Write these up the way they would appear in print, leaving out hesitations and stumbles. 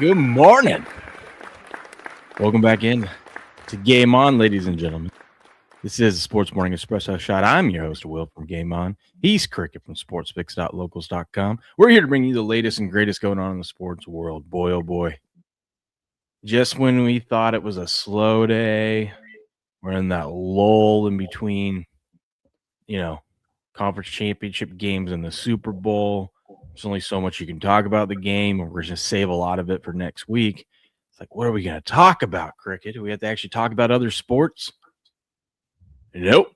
Good morning. Welcome back in to Game On, ladies and gentlemen. This is the Sports Morning Espresso Shot. I'm your host, Will, from Game On. He's Cricket from sportspicks.locals.com. We're here to bring you the latest and greatest going on in the sports world. Boy, oh boy. Just when we thought it was a slow day, we're in that lull in between, conference championship games and the Super Bowl. There's only so much you can talk about the game, and we're going to save a lot of it for next week. It's like, what are we going to talk about, Cricket? Do we have to actually talk about other sports? Nope.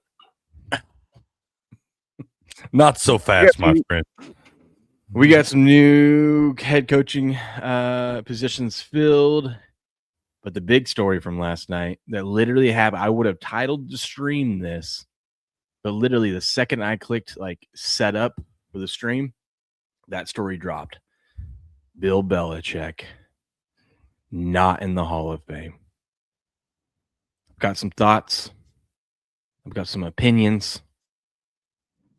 Not so fast, my friend. We got some new head coaching positions filled. But the big story from last night that literally I would have titled the stream this, but literally the second I clicked set up for the stream, that story dropped. Bill Belichick not in the Hall of Fame. I've got some thoughts. I've got some opinions.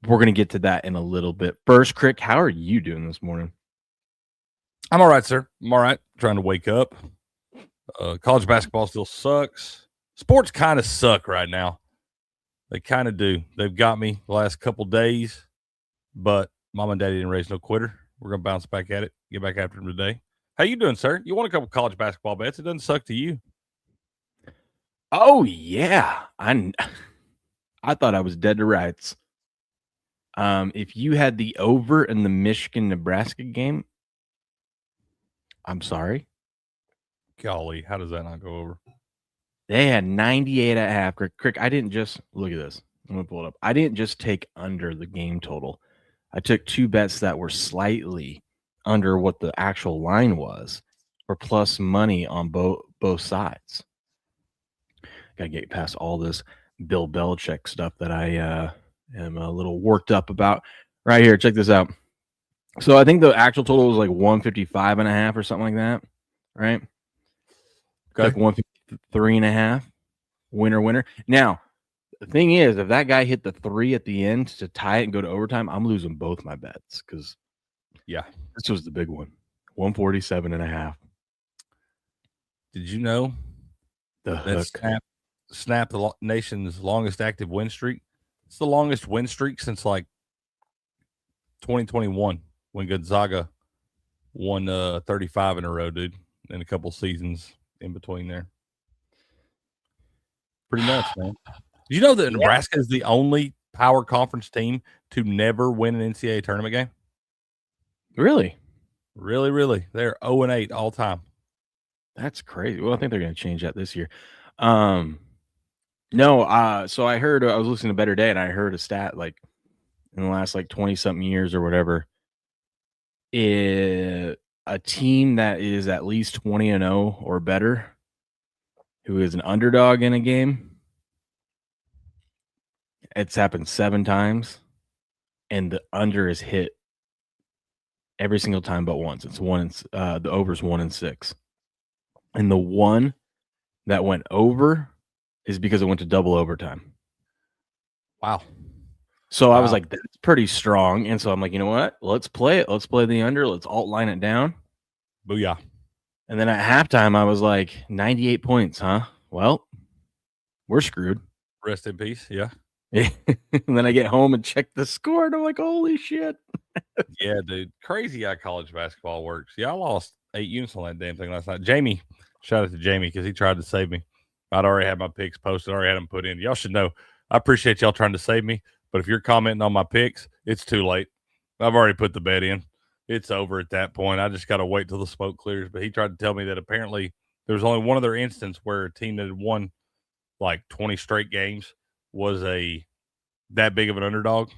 We're going to get to that in a little bit. First, Crick, how are you doing this morning? I'm all right, sir. I'm all right. Trying to wake up. College basketball still sucks. Sports kind of suck right now. They kind of do. They've got me the last couple days, but mom and daddy didn't raise no quitter. We're going to bounce back at it, get back after them today. How you doing, sir? You won a couple college basketball bets. It doesn't suck to you. Oh, yeah. I thought I was dead to rights. If you had the over in the Michigan-Nebraska game, I'm sorry. Golly, how does that not go over? They had 98.5. Crick, I didn't just look at this. I'm gonna pull it up. I didn't just take under the game total. I took two bets that were slightly under what the actual line was, for plus money on both sides. Gotta get past all this Bill Belichick stuff that I am a little worked up about. Right here, check this out. So I think the actual total was like 155.5 or something like that, right? Okay. Like 153.5. Winner. Now, the thing is, if that guy hit the 3 at the end to tie it and go to overtime, I'm losing both my bets because, this was the big one. 147.5. Did you know that Snap the nation's longest active win streak? It's the longest win streak since like 2021 when Gonzaga won 35 in a row, dude, and a couple seasons in between there. Pretty nuts, man. Did you know that Nebraska is the only power conference team to never win an NCAA tournament game? Really? Really, really. They're 0-8 all time. That's crazy. Well, I think they're going to change that this year. No, so I heard, I was listening to Better Day, and I heard a stat like in the last 20-something years or whatever, a team that is at least 20-0 or better, who is an underdog in a game, it's happened 7 times, and the under is hit every single time but once. It's the over's 1-6, and the one that went over is because it went to double overtime. Wow. So I was like, that's pretty strong. And so I'm like, you know what? Let's play it. Let's play the under. Let's alt line it down. Booyah. And then at halftime, I was like, 98 points, huh? Well, we're screwed. Rest in peace. Yeah. And then I get home and check the score, and I'm like, holy shit. Yeah, dude. Crazy how college basketball works. Yeah, I lost 8 units on that damn thing last night. Jamie, shout out to Jamie because he tried to save me. I'd already had my picks posted, already had them put in. Y'all should know, I appreciate y'all trying to save me, but if you're commenting on my picks, it's too late. I've already put the bet in. It's over at that point. I just got to wait till the smoke clears. But he tried to tell me that apparently there was only one other instance where a team that had won like 20 straight games was that big of an underdog.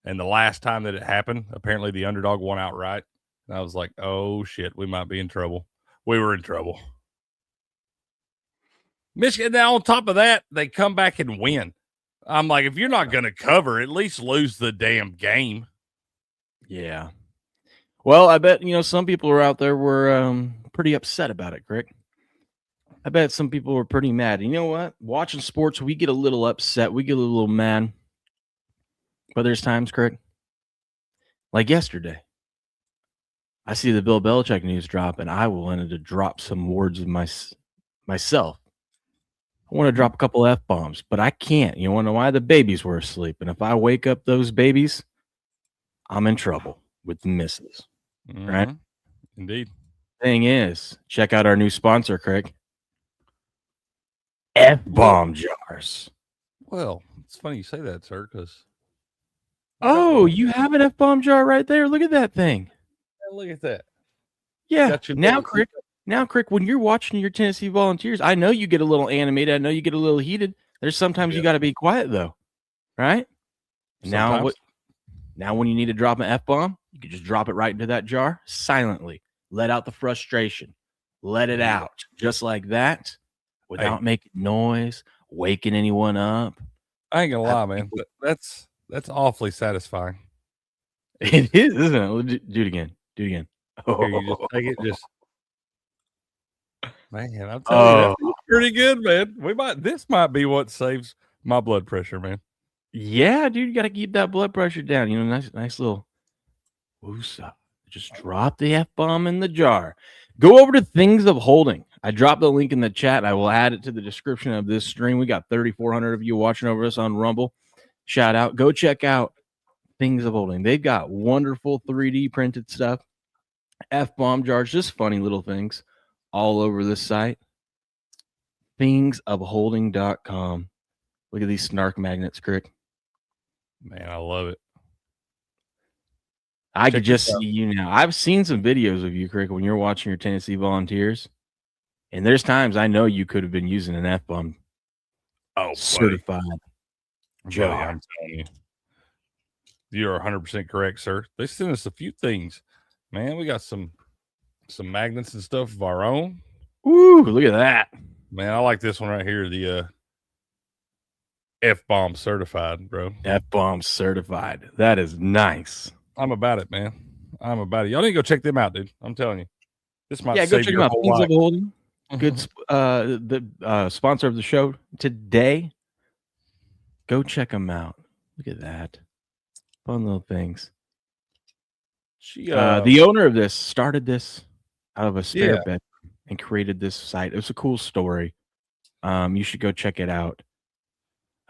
And the last time that it happened, apparently the underdog won outright. And I was like, oh, shit, we might be in trouble. We were in trouble. Michigan, now on top of that, they come back and win. I'm like, if you're not going to cover, at least lose the damn game. Yeah. Well, I bet, some people are out there were pretty upset about it, Greg. I bet some people were pretty mad. You know what? Watching sports, we get a little upset. We get a little mad. But there's times, Craig, like yesterday. I see the Bill Belichick news drop, and I wanted to drop some words of myself. I want to drop a couple F-bombs, but I can't. You want to know why? The babies were asleep. And if I wake up those babies, I'm in trouble with the missus. Right? Indeed. Thing is, check out our new sponsor, Craig. F-bomb jars. Well, it's funny you say that, sir, because you have an F-bomb jar right there. Look at that thing. look at that. Yeah. Now, Crick, when you're watching your Tennessee Volunteers, I know you get a little animated. I know you get a little heated. There's sometimes you got to be quiet, though. Right? Now, when you need to drop an F-bomb, you can just drop it right into that jar silently. Let out the frustration. Let it out. Just like that, without making noise, waking anyone up. I ain't going to lie, man. That's awfully satisfying. It is, isn't it? Do it again. Here, you just take it, man, I'm telling you, that's pretty good, man. This might be what saves my blood pressure, man. Yeah, dude, you got to keep that blood pressure down. You know, nice little woosah. Just drop the F-bomb in the jar. Go over to Things of Holding. I dropped the link in the chat. I will add it to the description of this stream. We got 3,400 of you watching over us on Rumble. Shout out. Go check out Things of Holding. They've got wonderful 3D printed stuff. F-bomb jars, just funny little things all over this site. Thingsofholding.com. Look at these snark magnets, Crick. Man, I love it. I could just see you now. I've seen some videos of you, Crick, when you're watching your Tennessee Volunteers. And there's times I know you could have been using an F-bomb. Certified jar. I'm telling you. You're 100% correct, sir. They sent us a few things. Man, we got some magnets and stuff of our own. Ooh, look at that. Man, I like this one right here, the F-bomb certified, bro. F-bomb certified. That is nice. I'm about it, man. I'm about it. Y'all need to go check them out, dude. I'm telling you. This might go save check your them out. whole Things life. of Holding. Good the sponsor of the show today. Go check them out. Look at that. Fun little things. The owner of this started this out of a spare bed and created this site. It was a cool story. You should go check it out.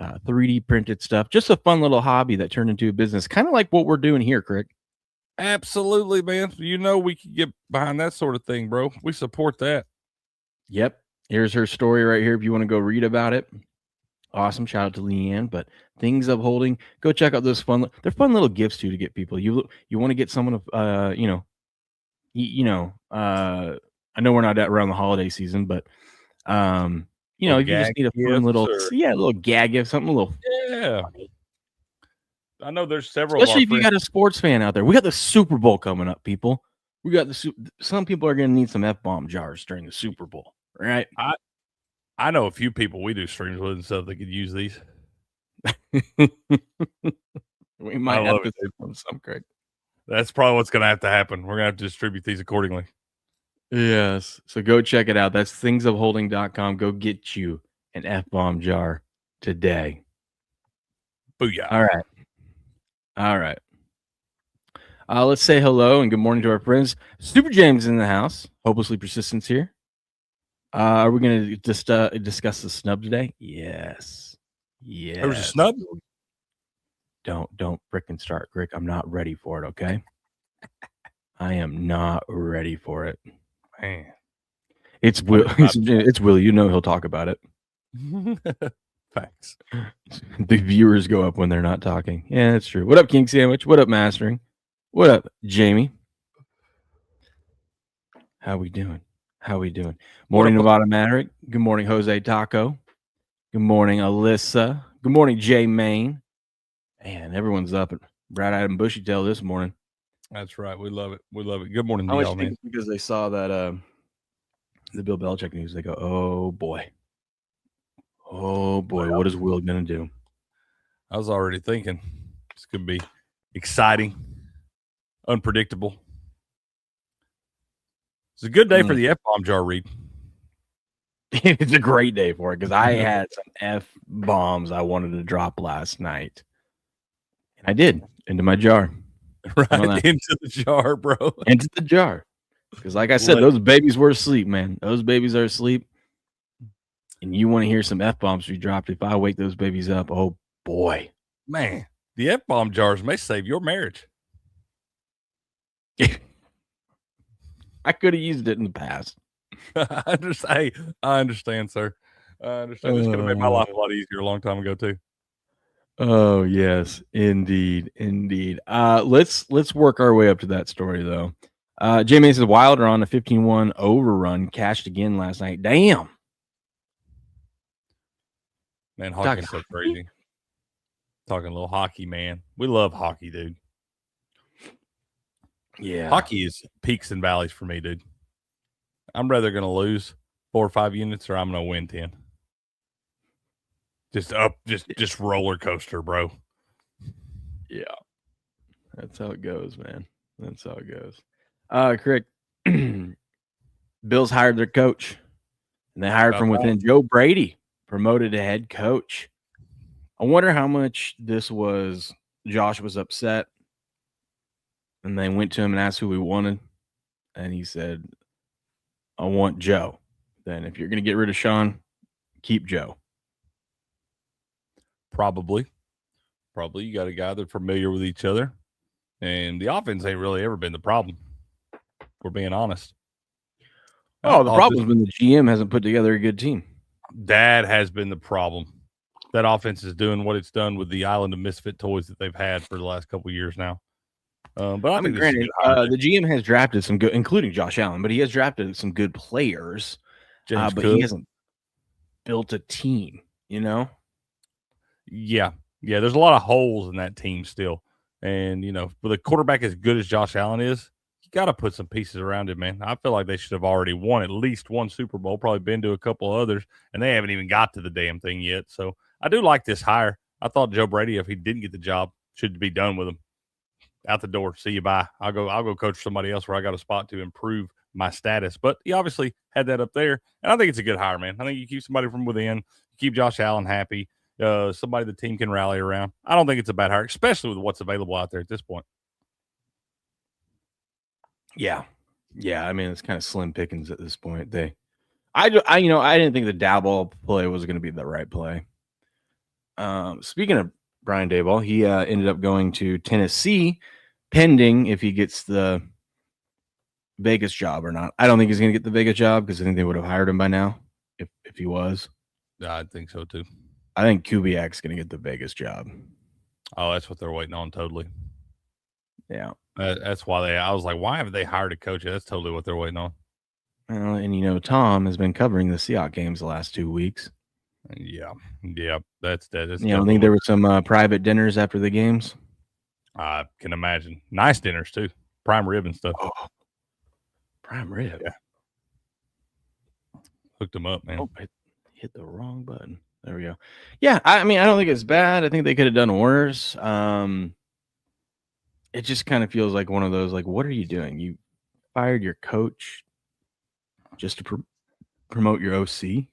3D printed stuff. Just a fun little hobby that turned into a business. Kind of like what we're doing here, Crick. Absolutely, man. You know we can get behind that sort of thing, bro. We support that. Yep. Here's her story right here if you want to go read about it. Awesome. Shout out to Leanne. But Things of Holding, go check out those fun. They're fun little gifts too to get people. You want to get someone I know we're not around the holiday season, but you just need a fun little little gag gift, something a little funny. I know there's several, especially if you got a sports fan out there. We got the Super Bowl coming up, people. We got some people are going to need some F-bomb jars during the Super Bowl, right? I know a few people we do streams with and stuff that could use these. We might have to do some, Craig. That's probably what's going to have to happen. We're going to have to distribute these accordingly. Yes. So go check it out. That's thingsofholding.com. Go get you an F-bomb jar today. Booyah. All right. Let's say hello and good morning to our friends. Super James in the house. Hopelessly Persistence here. Are we going to just discuss the snub today? Yes. There was a snub? Don't frickin' start, Rick. I'm not ready for it, okay? I am not ready for it. Man. It's Will. It's Will. You know he'll talk about it. Thanks. The viewers go up when they're not talking. Yeah, that's true. What up, King Sandwich? What up, Mastering? What up, Jamie? How we doing? Morning, Nevada Maverick. Good morning, Jose Taco. Good morning, Alyssa. Good morning, Jay Main. Man, everyone's up at bright-eyed and bushy-tail this morning. That's right. We love it. Good morning to y'all, man. Because they saw that the Bill Belichick news. They go, oh, boy. What is Will going to do? I was already thinking it's going to be exciting, unpredictable. It's a good day for the F-bomb jar read. It's a great day for it because I had some F-bombs I wanted to drop last night. And I did into my jar. Right into the jar, bro. Into the jar. Because, like I said, those babies were asleep, man. Those babies are asleep. And you want to hear some F bombs be dropped. If I wake those babies up, oh boy. Man, the F bomb jars may save your marriage. I could have used it in the past. I understand, sir. I understand. This could have made my life a lot easier a long time ago, too. Oh yes, indeed, indeed. Let's work our way up to that story though. Jamie says Wilder on a 15-1 overrun cashed again last night. Damn. Man, hockey's so crazy. Talking a little hockey, man. We love hockey, dude. Yeah. Hockey is peaks and valleys for me, dude. I'm rather going to lose 4 or 5 units or I'm going to win 10. Just roller coaster, bro. Yeah. That's how it goes, man. That's how it goes. Correct. Bills hired their coach, and they hired from within. Joe Brady promoted to head coach. I wonder how much this was. Josh was upset, and they went to him and asked who he wanted, and he said, "I want Joe." Then, if you're going to get rid of Sean, keep Joe. Probably you got a guy that's familiar with each other, and the offense ain't really ever been the problem. If we're being honest. Oh, the problem has been the GM hasn't put together a good team. That has been the problem. That offense is doing what it's done with the island of misfit toys that they've had for the last couple of years now. But I think granted, the GM has drafted some good, including Josh Allen, but he has drafted some good players. But he hasn't built a team, you know? Yeah. There's a lot of holes in that team still. And, with a quarterback as good as Josh Allen is, you got to put some pieces around it, man. I feel like they should have already won at least one Super Bowl, probably been to a couple others, and they haven't even got to the damn thing yet. So I do like this hire. I thought Joe Brady, if he didn't get the job, should be done with him. Out the door. See you, bye. I'll go coach somebody else where I got a spot to improve my status. But he obviously had that up there, and I think it's a good hire, man. I think you keep somebody from within, keep Josh Allen happy, somebody the team can rally around. I don't think it's a bad hire, especially with what's available out there at this point. Yeah. I mean, it's kind of slim pickings at this point. I didn't think the Daboll play was going to be the right play. Speaking of Brian Daboll, he ended up going to Tennessee, pending if he gets the Vegas job or not. I don't think he's going to get the Vegas job because I think they would have hired him by now if he was. I think so too. I think Kubiak's going to get the Vegas job. Oh, that's what they're waiting on. Totally. Yeah. That's why I was like, why haven't they hired a coach? That's totally what they're waiting on. Well, and Tom has been covering the Seahawks games the last 2 weeks. Yeah, that's that. I think there were some private dinners after the games. I can imagine. Nice dinners too, prime rib and stuff. Oh, prime rib. Yeah, hooked them up, man. Oh, I hit the wrong button. There we go. Yeah, I mean, I don't think it's bad. I think they could have done worse. It just kind of feels like one of those, like, what are you doing? You fired your coach just to promote your OC,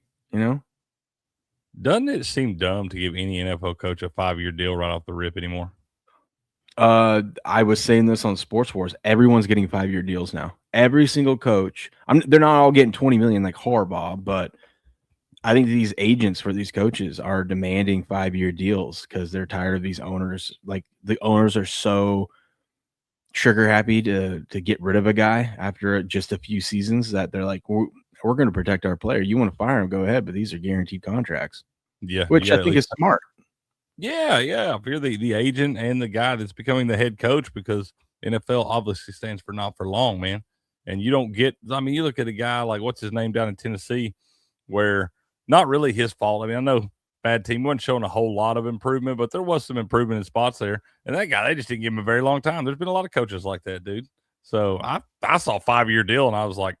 Doesn't it seem dumb to give any NFL coach a 5-year deal right off the rip anymore? I was saying this on Sports Wars. Everyone's getting 5-year deals now. Every single coach. They're not all getting $20 million like Harbaugh, but I think these agents for these coaches are demanding 5-year deals because they're tired of these owners. Like, the owners are so trigger happy to get rid of a guy after just a few seasons that they're like, we're going to protect our player. You want to fire him, go ahead, but these are guaranteed contracts. Yeah, which I think is smart. Yeah. If you're the agent and the guy that's becoming the head coach, because NFL obviously stands for not for long, man. And you don't get, you look at a guy like, what's his name down in Tennessee, where not really his fault. I know bad team wasn't showing a whole lot of improvement, but there was some improvement in spots there. And that guy, they just didn't give him a very long time. There's been a lot of coaches like that, dude. So I saw a 5-year deal and I was like,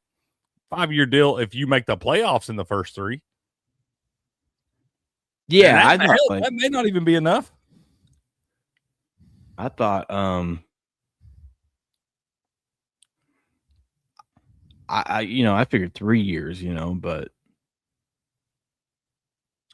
5-year deal if you make the playoffs in the first 3. Yeah, that may not even be enough. I thought I figured 3 years, but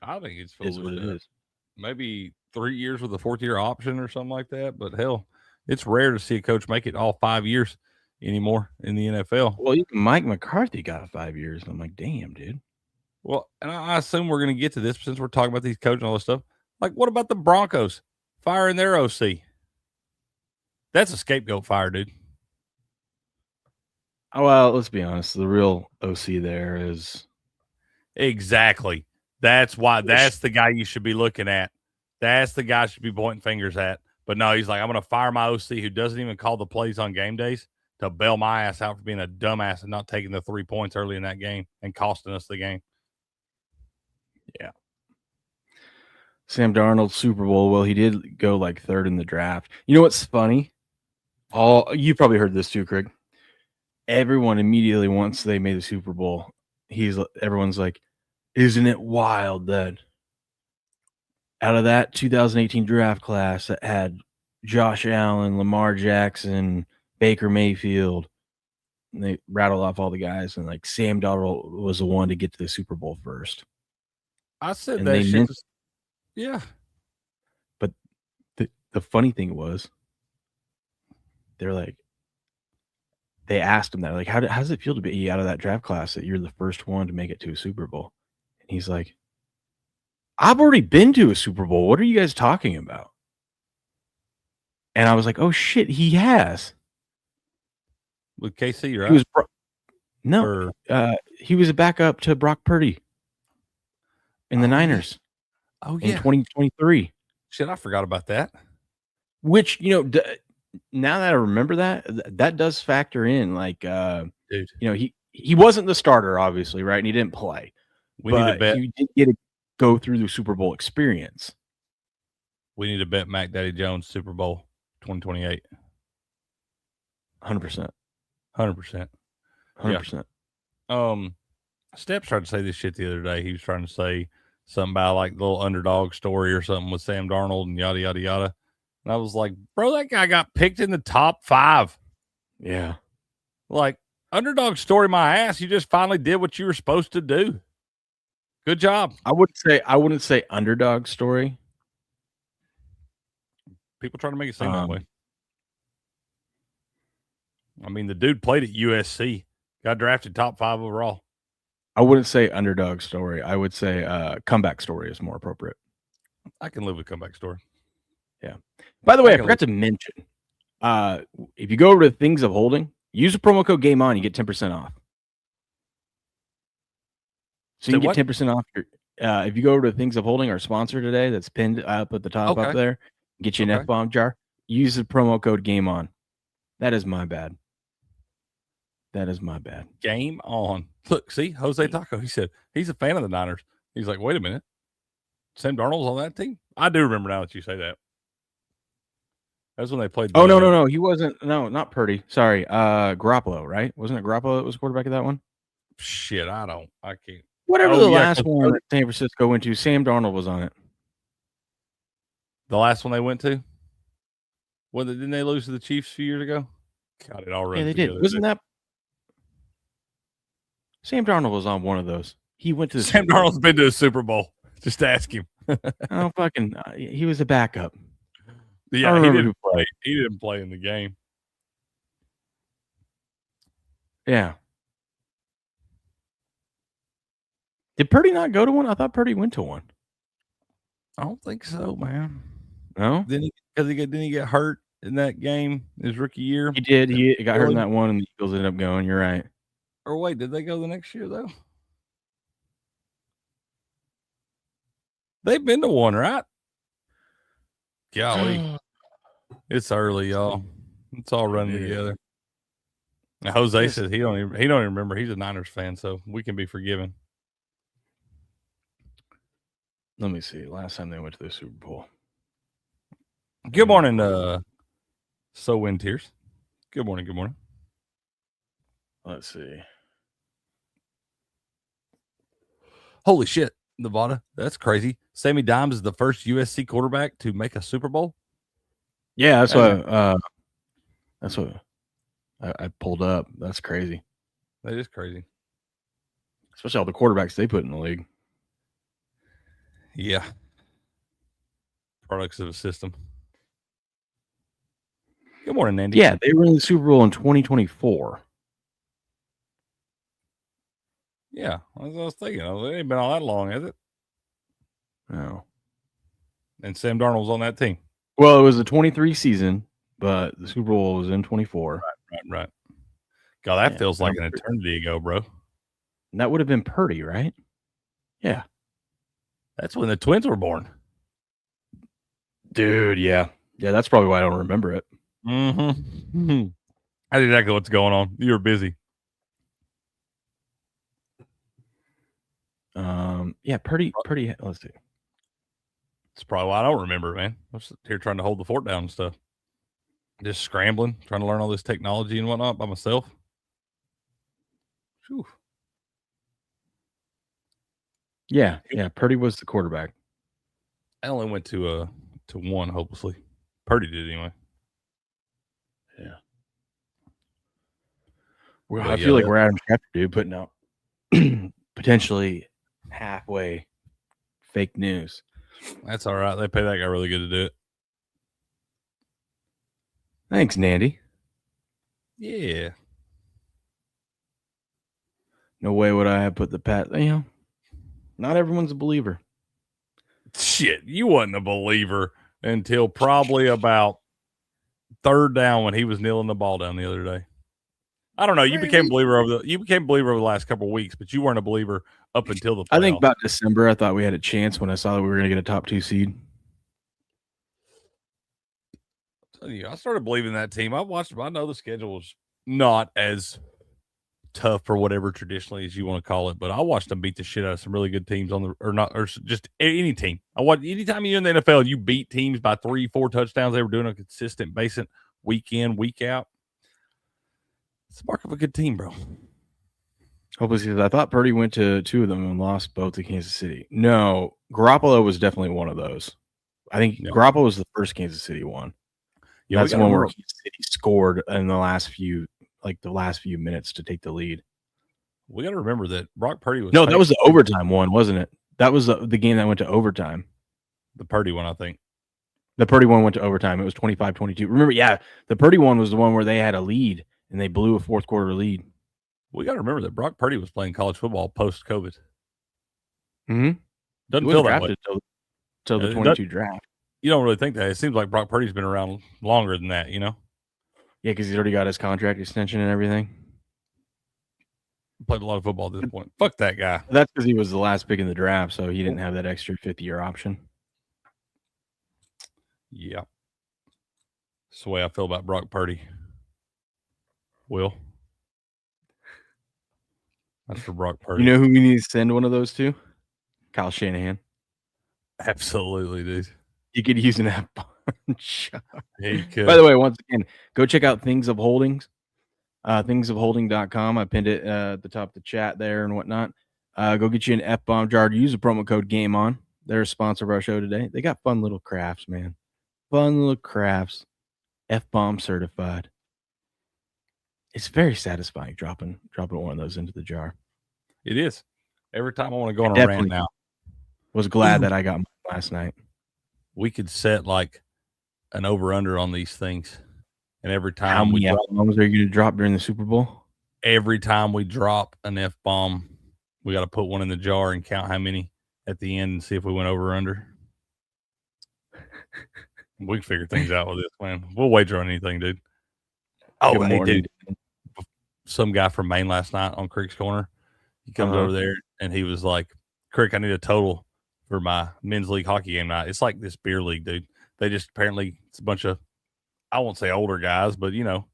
I think it's is what it is. Maybe 3 years with a 4th-year option or something like that. But hell, It's rare to see a coach make it all 5 years anymore in the NFL. Well, even Mike McCarthy got 5 years. I'm like, damn, dude. Well, and I assume we're going to get to this since we're talking about these coaches and all this stuff. Like, what about the Broncos firing their OC? That's a scapegoat fire, dude. Oh, well, let's be honest. The real OC there is Exactly. That's why. That's the guy you should be looking at. That's the guy you should be pointing fingers at. But no, he's like, I'm going to fire my OC who doesn't even call the plays on game days to bail my ass out for being a dumbass and not taking the 3 points early in that game and costing us the game. Yeah. Sam Darnold, Super Bowl. Well, he did go like third in the draft. You know what's funny? You probably heard this too, Craig. Everyone immediately, once they made the Super Bowl, everyone's like, isn't it wild that out of that 2018 draft class that had Josh Allen, Lamar Jackson, Baker Mayfield, and they rattled off all the guys, and like Sam Darnold was the one to get to the Super Bowl first. I said And that they shit. meant- Yeah. But the funny thing was, they're like, they asked him that, like, how does it feel to be out of that draft class that you're the first one to make it to a Super Bowl? And he's like, I've already been to a Super Bowl. What are you guys talking about? And I was like, oh shit, he has. With KC, right? He was he was a backup to Brock Purdy in the Niners. Oh in yeah. 2023. Shit, I forgot about that. Which, you know, now that I remember that does factor in, like, Dude. you know, he wasn't the starter, obviously, right? And he didn't play. We need to bet. He did get to go through the Super Bowl experience. We need to bet Mac Daddy Jones Super Bowl 2028. 100%. 100%. 100%. Steps tried to say this shit the other day. He was trying to say something about like the little underdog story or something with Sam Darnold and yada yada yada. And I was like, bro, that guy got picked in the top 5. Yeah. Like, underdog story my ass. You just finally did what you were supposed to do. Good job. I wouldn't say underdog story. People trying to make it seem that way. I mean, the dude played at USC, got drafted top 5 overall. I wouldn't say underdog story. I would say comeback story is more appropriate. I can live with comeback story. Yeah. By the way, I forgot to mention, if you go over to Things of Holding, use the promo code Game On, you get 10% off. So you can get 10% off your. If you go over to Things of Holding, our sponsor today, that's pinned up at the top up there, get you an F-bomb jar. Use the promo code Game On. That is my bad. Game on. Look, see, Jose Taco. He said he's a fan of the Niners. He's like, wait a minute, Sam Darnold's on that team. I do remember now that you say that. That's when they played. No, he wasn't. No, not Purdy. Sorry, Garoppolo. Right? Wasn't it Garoppolo that was quarterback of that one? Shit, I can't. Whatever the last one that San Francisco went to, Sam Darnold was on it. The last one they went to? Didn't they lose to the Chiefs a few years ago? God, it all runs. Yeah, they did. Wasn't that Sam Darnold was on one of those? He went to the Sam Darnold's been to a Super Bowl. Just ask him. Oh, fucking! He was a backup. Yeah, he didn't play. He didn't play in the game. Yeah. Did Purdy not go to one? I thought Purdy went to one. I don't think so, man. No? Didn't he get hurt in that game his rookie year? He did. He got hurt in that one, and the Eagles ended up going. You're right. Or wait, did they go the next year, though? They've been to one, right? Golly. It's early, y'all. It's all running together. Now, Jose says he don't even remember. He's a Niners fan, so we can be forgiven. Let me see. Last time they went to the Super Bowl. Good morning, So Wind Tears. Good morning. Let's see. Holy shit, Nevada. That's crazy. Sammy Dimes is the first USC quarterback to make a Super Bowl. Yeah, that's what I pulled up. That's crazy. That is crazy. Especially all the quarterbacks they put in the league. Yeah. Products of a system. Good morning, Nandy. Yeah, they were in the Super Bowl in 2024. Yeah, I was thinking. It ain't been all that long, has it? No. And Sam Darnold's on that team. Well, it was the 23 season, but the Super Bowl was in 24. Right. God, that feels like an eternity ago, bro. And that would have been Purdy, right? Yeah. That's when the twins were born. Dude, yeah. Yeah, that's probably why I don't remember it. Mm-hmm. That's exactly what's going on. You were busy. Yeah, Purdy, let's see. That's probably why I don't remember it, man. I was here trying to hold the fort down and stuff. Just scrambling, trying to learn all this technology and whatnot by myself. Whew. Yeah, Purdy was the quarterback. I only went to one, hopelessly. Purdy did anyway. Yeah. Well, I feel like we're Adam Schefter, dude, putting out potentially halfway fake news. That's all right. They pay that guy really good to do it. Thanks, Nandy. Yeah. No way would I have put the pat. Not everyone's a believer. Shit, you wasn't a believer until probably about third down when he was kneeling the ball down the other day. I don't know. You became a believer over the last couple of weeks, but you weren't a believer up until the playoffs. I think about December, I thought we had a chance when I saw that we were going to get a top 2 seed. I started believing that team. I watched them. I know the schedule was not as tough or whatever traditionally as you want to call it, but I watched them beat the shit out of some really good teams or just any team. Anytime you're in the NFL, you beat teams by 3-4 touchdowns. They were doing a consistent basis week in, week out. It's the mark of a good team, bro. Hopefully, I thought Purdy went to 2 of them and lost both to Kansas City. No, Garoppolo was definitely one of those. I think Garoppolo was the first Kansas City one. Yeah, that's the one where Kansas City scored in the last few minutes to take the lead. We got to remember that Brock Purdy was. No, that was the overtime one, wasn't it? That was the game that went to overtime. The Purdy one, I think. The Purdy one went to overtime. It was 25-22. Remember, the Purdy one was the one where they had a lead and they blew a fourth quarter lead. We got to remember that Brock Purdy was playing college football post-COVID. Mm-hmm. Doesn't feel that way. Till the 22 draft. You don't really think that. It seems like Brock Purdy's been around longer than that, you know? Yeah, because he's already got his contract extension and everything. Played a lot of football at this point. Fuck that guy. That's because he was the last pick in the draft, so he didn't have that extra 5th-year option. Yeah. That's the way I feel about Brock Purdy. Will? That's for Brock Purdy. You know who we need to send one of those to? Kyle Shanahan. Absolutely, dude. You could use an F-bomb. He could. By the way, once again, go check out Things of Holdings. Thingsofholding.com. I pinned it at the top of the chat there and whatnot. Go get you an F-bomb jar. Use the promo code GAMEON. They're a sponsor of our show today. They got fun little crafts, man. Fun little crafts. F-bomb certified. It's very satisfying dropping one of those into the jar. It is. Every time I want to go on a rant now. Was glad that I got mine last night. We could set like an over-under on these things. And every time how many F-bombs are you going to drop during the Super Bowl? Every time we drop an F-bomb, we got to put one in the jar and count how many at the end and see if we went over or under. We can figure things out with this, man. We'll wager on anything, dude. Oh, hey, dude. Some guy from Maine last night on Creek's Corner, he comes over there and he was like, Creek, I need a total for my men's league hockey game night. It's like this beer league, dude. They just apparently, it's a bunch of, I won't say older guys, but, you know,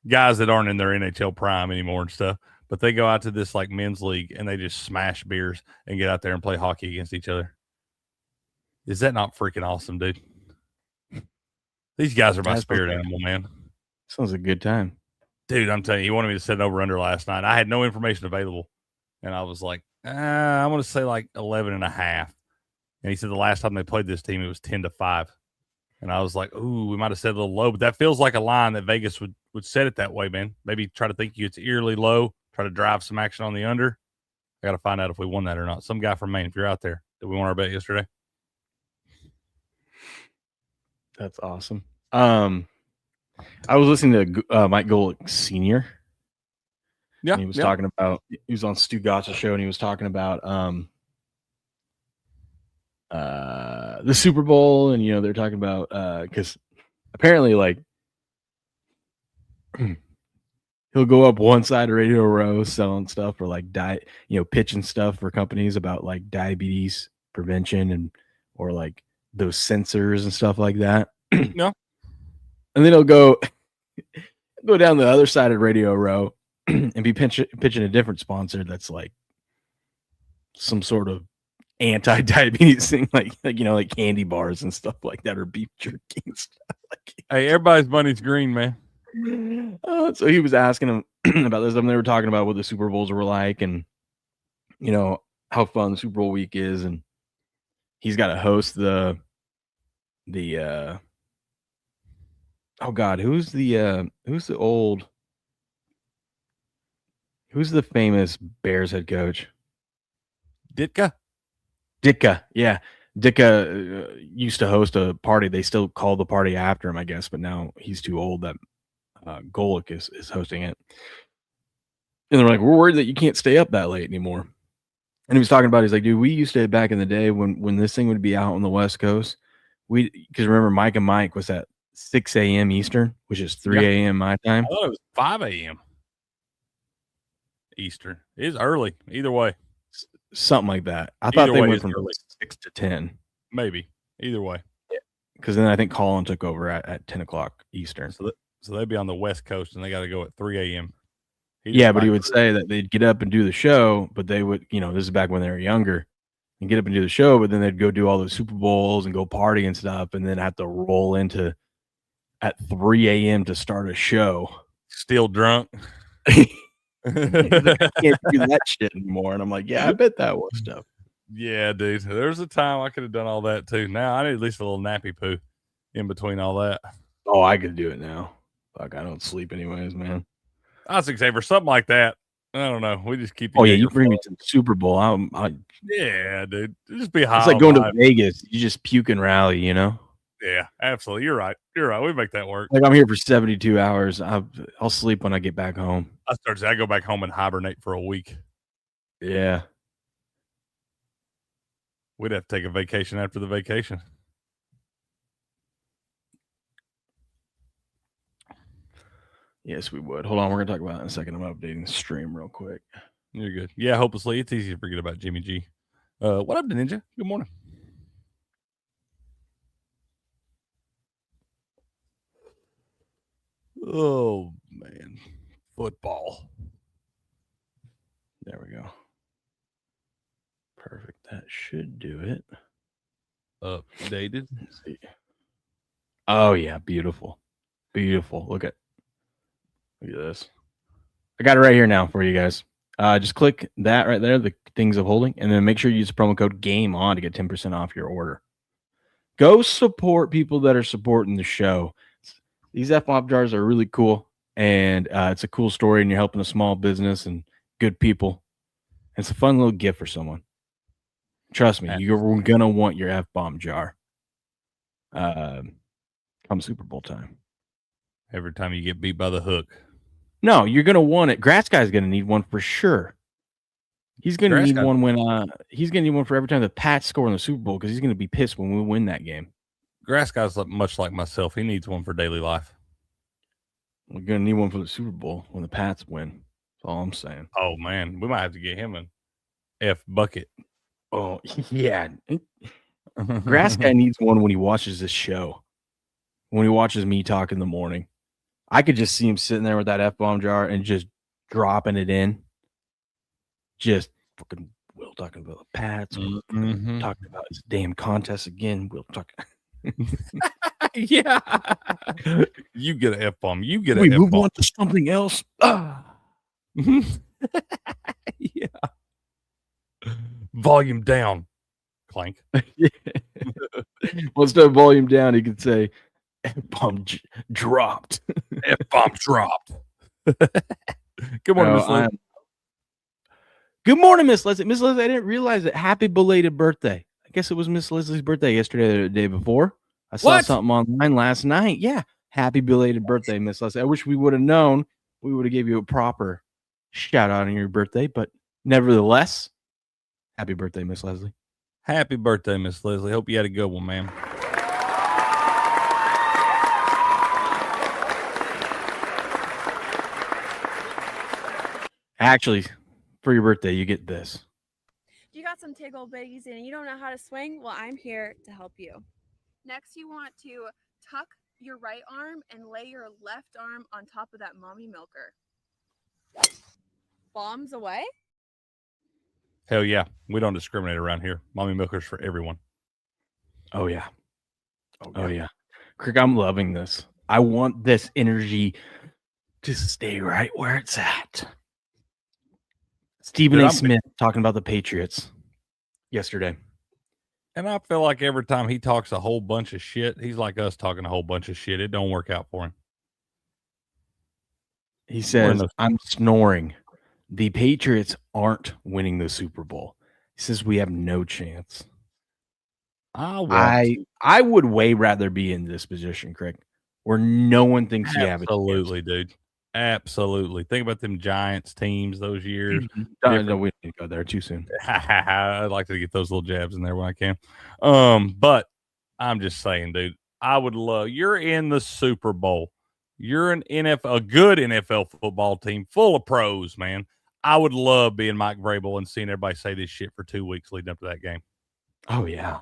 guys that aren't in their NHL prime anymore and stuff. But they go out to this like men's league and they just smash beers and get out there and play hockey against each other. Is that not freaking awesome, dude? These guys are my spirit animal, man. Sounds like a good time. Dude, I'm telling you, he wanted me to set over under last night. I had no information available. And I was like, I'm going to say like 11.5. And he said the last time they played this team, it was 10-5. And I was like, ooh, we might have set it a little low. But that feels like a line that Vegas would set it that way, man. Maybe try to think it's eerily low, try to drive some action on the under. I got to find out if we won that or not. Some guy from Maine, if you're out there, did we win our bet yesterday? That's awesome. I was listening to Mike Golick Sr. Yeah, and he was talking about, he was on Stu Goss's show, and he was talking about the Super Bowl, and they're talking about because apparently like he'll go up one side of Radio Row selling stuff for like diet, pitching stuff for companies about like diabetes prevention and or like those sensors and stuff like that. No. And then he'll go down the other side of Radio Row and be pitching a different sponsor that's like some sort of anti-diabetes thing, like candy bars and stuff like that, or beef jerky and stuff. Hey, everybody's money's green, man. So he was asking him about this. They were talking about what the Super Bowls were like, and how fun Super Bowl week is, and he's got to host the oh God, who's the famous Bears head coach? Ditka, yeah. Ditka used to host a party. They still call the party after him, I guess, but now he's too old that Golick is hosting it. And they're like, we're worried that you can't stay up that late anymore. And he was talking about, he's like, dude, we used to back in the day when this thing would be out on the West Coast. Because remember, Mike and Mike was at 6 a.m. Eastern, which is 3 a.m. my time. I thought it was 5 a.m. Eastern. It's early, either way. Something like that. I thought they went from early. 6 to 10. Maybe. Either way. Yeah. Because then I think Colin took over at 10 o'clock Eastern. So they'd be on the West Coast, and they got to go at 3 a.m. Yeah, but he would say that they'd get up and do the show, but they would, this is back when they were younger, and get up and do the show, but then they'd go do all the Super Bowls and go party and stuff, and then have to roll into at 3 a.m. to start a show. Still drunk. I can't do that shit anymore. And I'm like, yeah, I bet that was stuff. Yeah, dude. There's a time I could have done all that too. Now I need at least a little nappy poo in between all that. Oh, I could do it now. Fuck, I don't sleep anyways, man. I was thinking for something like that. I don't know. We just keep. Oh yeah, you bring me to the Super Bowl. Yeah, dude. Just be high. It's like going to Vegas. You just puke and rally, Yeah, absolutely. You're right. We make that work. Like I'm here for 72 hours. I'll sleep when I get back home. I go back home and hibernate for a week. Yeah. We'd have to take a vacation after the vacation. Yes, we would. Hold on. We're going to talk about it in a second. I'm updating the stream real quick. You're good. Yeah, hopelessly. It's easy to forget about Jimmy G. What up, Ninja? Good morning. Oh, man. Football. There we go. Perfect. That should do it. Updated. Let's see. Oh, yeah. Beautiful. Beautiful. Look at this. I got it right here now for you guys. Just click that right there, the things of holding, and then make sure you use the promo code GAMEON to get 10% off your order. Go support people that are supporting the show. These F-Mop jars are really cool, and it's a cool story, and you're helping a small business and good people. And it's a fun little gift for someone. Trust me, you're going to want your F-bomb jar come Super Bowl time. Every time you get beat by the hook. No, you're going to want it. Grass Guy's going to need one for sure. He's going to need one when he's going to need one for every time the Pats score in the Super Bowl, because he's going to be pissed when we win that game. Grass Guy's much like myself. He needs one for daily life. We're going to need one for the Super Bowl when the Pats win. That's all I'm saying. Oh, man. We might have to get him an F bucket. Oh, yeah. Grass Guy needs one when he watches this show. When he watches me talk in the morning. I could just see him sitting there with that F-bomb jar and just dropping it in. Just fucking Will talking about the Pats. Talking about his damn contest again. Will talking. Yeah. You get an F-bomb. You get an F-bomb. We move on to something else. Yeah. Volume down. Clank. Well, instead of volume down, he could say F-bomb dropped. F-bomb dropped. Good morning, Miss Leslie. Good morning, Miss Leslie. Miss Leslie, I didn't realize it. Happy belated birthday. I guess it was Miss Leslie's birthday yesterday or the day before. I saw something online last night. Yeah. Happy belated birthday, Miss Leslie. I wish we would have known. We would have gave you a proper shout out on your birthday, but nevertheless, happy birthday, Miss Leslie. Happy birthday, Miss Leslie. Hope you had a good one, ma'am. Actually, for your birthday, you get this. You got some tickle bitties and you don't know how to swing? Well, I'm here to help you. Next, you want to tuck your right arm and lay your left arm on top of that mommy milker. Bombs away? Hell yeah. We don't discriminate around here. Mommy milkers for everyone. Oh, yeah. Oh, yeah. Crick, I'm loving this. I want this energy to stay right where it's at. Stephen A. Smith talking about the Patriots yesterday. And I feel like every time he talks a whole bunch of shit, he's like us talking a whole bunch of shit. It don't work out for him. He says, I'm snoring. The Patriots aren't winning the Super Bowl. He says we have no chance. I would way rather be in this position, Crick, where no one thinks you have a chance. Absolutely, dude. Absolutely. Think about them Giants teams those years. No, we didn't go there too soon. I'd like to get those little jabs in there when I can. But I'm just saying, dude, I would love. You're in the Super Bowl. You're a good NFL football team full of pros, man. I would love being Mike Vrabel and seeing everybody say this shit for 2 weeks leading up to that game. Oh yeah,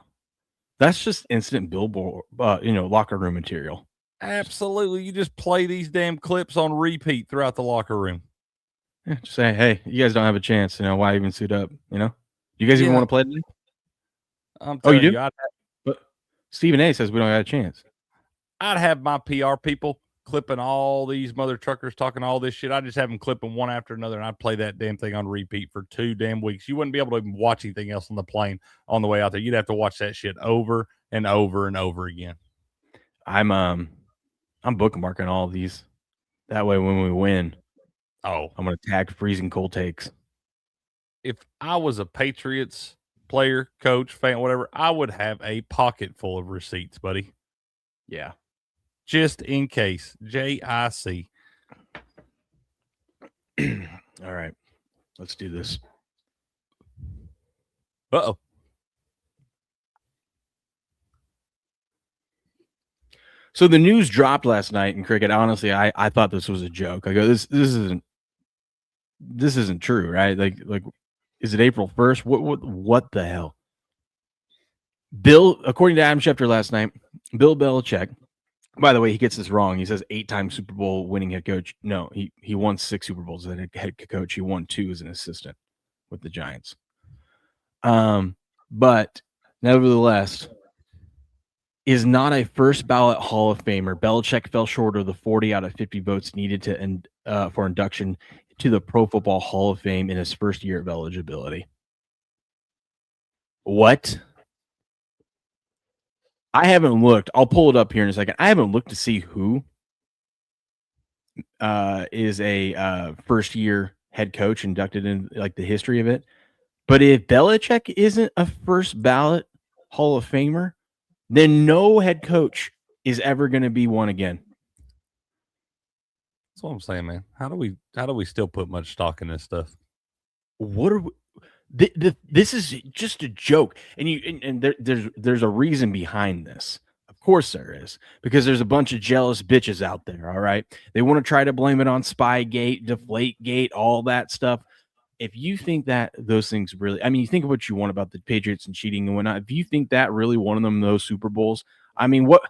that's just instant billboard, locker room material. Absolutely. You just play these damn clips on repeat throughout the locker room. Yeah, just say, hey, you guys don't have a chance. Why even suit up? You guys even want to play today? You do? But Stephen A. says we don't have a chance. I'd have my PR people clipping all these mother truckers talking all this shit. I'd just have them clipping one after another, and I'd play that damn thing on repeat for 2 damn weeks. You wouldn't be able to even watch anything else on the plane on the way out there. You'd have to watch that shit over and over and over again. I'm bookmarking all of these. That way, when we win, I'm going to tag freezing cold takes. If I was a Patriots player, coach, fan, whatever, I would have a pocket full of receipts, buddy. Yeah. Just in case. JIC. All right. Let's do this. Uh-oh. So the news dropped last night in cricket. Honestly, I thought this was a joke. I go, this isn't true, right? Like, is it April 1st? What the hell? According to Adam Schefter last night, Bill Belichick. By the way, he gets this wrong. He says 8-time Super Bowl winning head coach. No, he won 6 Super Bowls as a head coach. He won 2 as an assistant with the Giants. But nevertheless, is not a first ballot Hall of Famer. Belichick fell short of the 40 out of 50 votes needed for induction to the Pro Football Hall of Fame in his first year of eligibility. What? I haven't looked. I'll pull it up here in a second. I haven't looked to see who is a first-year head coach inducted in like the history of it. But if Belichick isn't a first ballot Hall of Famer, then no head coach is ever going to be one again. That's what I'm saying, man. How do we still put much stock in this stuff? What are we? This is just a joke, and there's a reason behind this. Of course there is, because there's a bunch of jealous bitches out there. All right, they want to try to blame it on Spygate, Deflategate, all that stuff. If you think that those things really, you think of what you want about the Patriots and cheating and whatnot. If you think that really won them those Super Bowls, what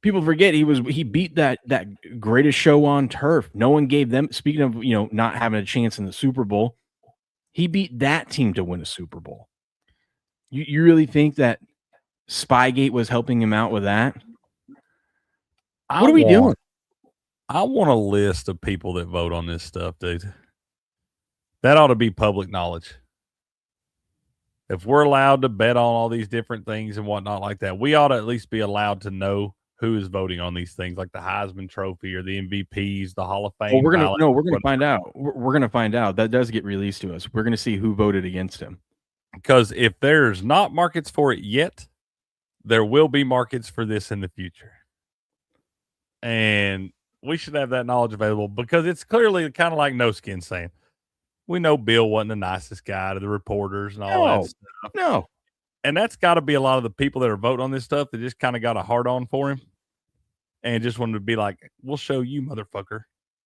people forget, he beat that greatest show on turf. No one gave them. Speaking of not having a chance in the Super Bowl. He beat that team to win a Super Bowl. You really think that Spygate was helping him out with that? What are we doing? I want a list of people that vote on this stuff, dude. That ought to be public knowledge. If we're allowed to bet on all these different things and whatnot like that, we ought to at least be allowed to know who is voting on these things, like the Heisman Trophy or the MVPs, the Hall of Fame. Well, we're gonna find out. We're gonna find out. That does get released to us. We're gonna see who voted against him. Because if there's not markets for it yet, there will be markets for this in the future. And we should have that knowledge available because it's clearly kind of like No Skin saying, we know Bill wasn't the nicest guy to the reporters and all that stuff. No. And that's got to be a lot of the people that are voting on this stuff that just kind of got a hard on for him and just wanted to be like, we'll show you, motherfucker.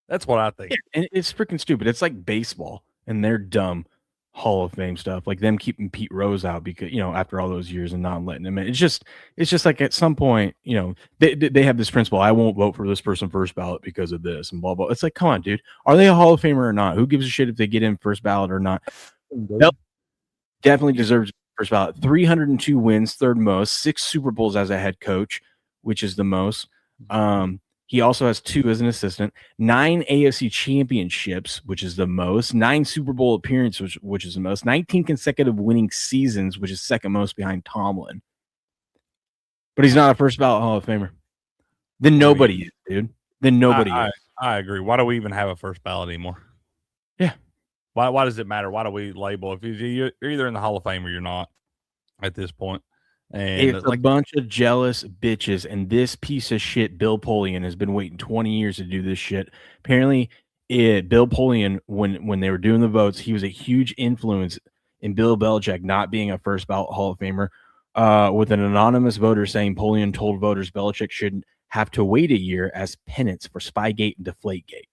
That's what I think. Yeah, and it's freaking stupid. It's like baseball and their dumb Hall of Fame stuff, like them keeping Pete Rose out because, after all those years and not letting him in. It's just like at some point, they have this principle. I won't vote for this person first ballot because of this and blah, blah. It's like, come on, dude. Are they a Hall of Famer or not? Who gives a shit if they get in first ballot or not? Bell definitely deserves first ballot. 302 wins, third most, 6 Super Bowls as a head coach, which is the most. He also has 2 as an assistant, 9 AFC championships, which is the most, 9 Super Bowl appearances, which is the most, 19 consecutive winning seasons, which is second most behind Tomlin. But he's not a first ballot Hall of Famer. Then nobody is, dude. Then nobody is. I agree. Why do we even have a first ballot anymore? Yeah. Why does it matter? Why do we label if you're either in the Hall of Fame or you're not at this point? And it's a bunch of jealous bitches, and this piece of shit, Bill Polian, has been waiting 20 years to do this shit. Apparently, Bill Polian, when they were doing the votes, he was a huge influence in Bill Belichick not being a first ballot Hall of Famer. With an anonymous voter saying Polian told voters Belichick shouldn't have to wait a year as penance for Spygate and Deflategate.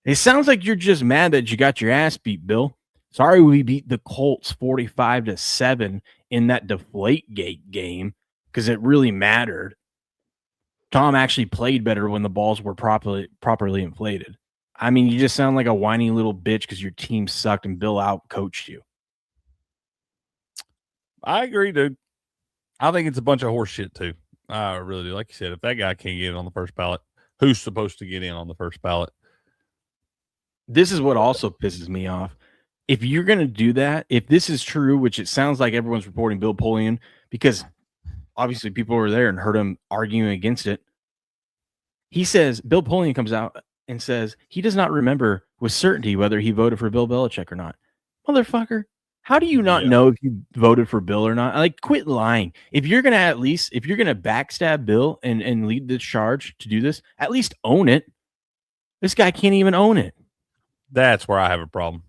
It sounds like you're just mad that you got your ass beat, Bill. Sorry we beat the Colts 45-7 in that Deflategate game because it really mattered. Tom actually played better when the balls were properly inflated. I mean, you just sound like a whiny little bitch because your team sucked and Bill out-coached you. I agree, dude. I think it's a bunch of horse shit, too. I really do. Like you said, if that guy can't get in on the first ballot, who's supposed to get in on the first ballot? This is what also pisses me off. If you're going to do that, if this is true, which it sounds like everyone's reporting Bill Polian, because obviously people were there and heard him arguing against it. He says, Bill Polian comes out and says he does not remember with certainty whether he voted for Bill Belichick or not. Motherfucker, how do you not know if you voted for Bill or not? Like, quit lying. If you're going to backstab Bill and lead the charge to do this, at least own it. This guy can't even own it. That's where I have a problem.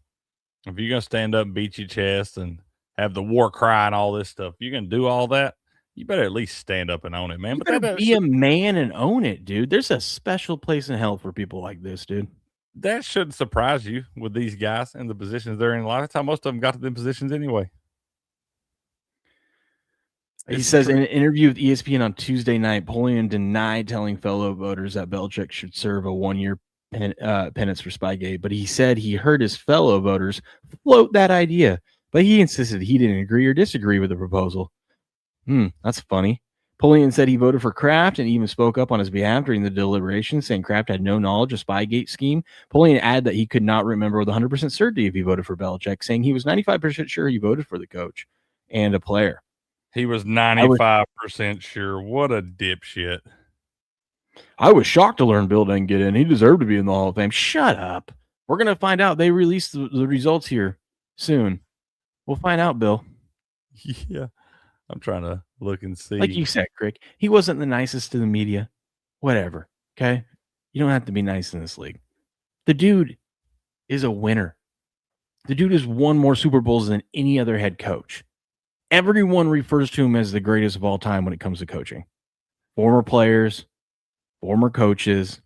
If you're going to stand up and beat your chest and have the war cry and all this stuff, you're going to do all that, you better at least stand up and own it, man. You better be a man and own it, dude. There's a special place in hell for people like this, dude. That shouldn't surprise you with these guys and the positions they're in life. That's how most of them got to them positions anyway. He says in an interview with ESPN on Tuesday night, Polian denied telling fellow voters that Belichick should serve a one-year penance for Spygate, but he said he heard his fellow voters float that idea, but he insisted he didn't agree or disagree with the proposal. That's funny. Polian said he voted for Kraft and even spoke up on his behalf during the deliberations, saying Kraft had no knowledge of Spygate scheme. Polian added that he could not remember with 100% certainty if he voted for Belichick, saying he was 95% sure he voted for the coach and a player. He was 95% sure. What a dipshit. I was shocked to learn Bill didn't get in. He deserved to be in the Hall of Fame. Shut up. We're going to find out. They release the results here soon. We'll find out, Bill. Yeah. I'm trying to look and see. Like you said, Crick, he wasn't the nicest to the media. Whatever. Okay? You don't have to be nice in this league. The dude is a winner. The dude has won more Super Bowls than any other head coach. Everyone refers to him as the greatest of all time when it comes to coaching. Former players, former coaches,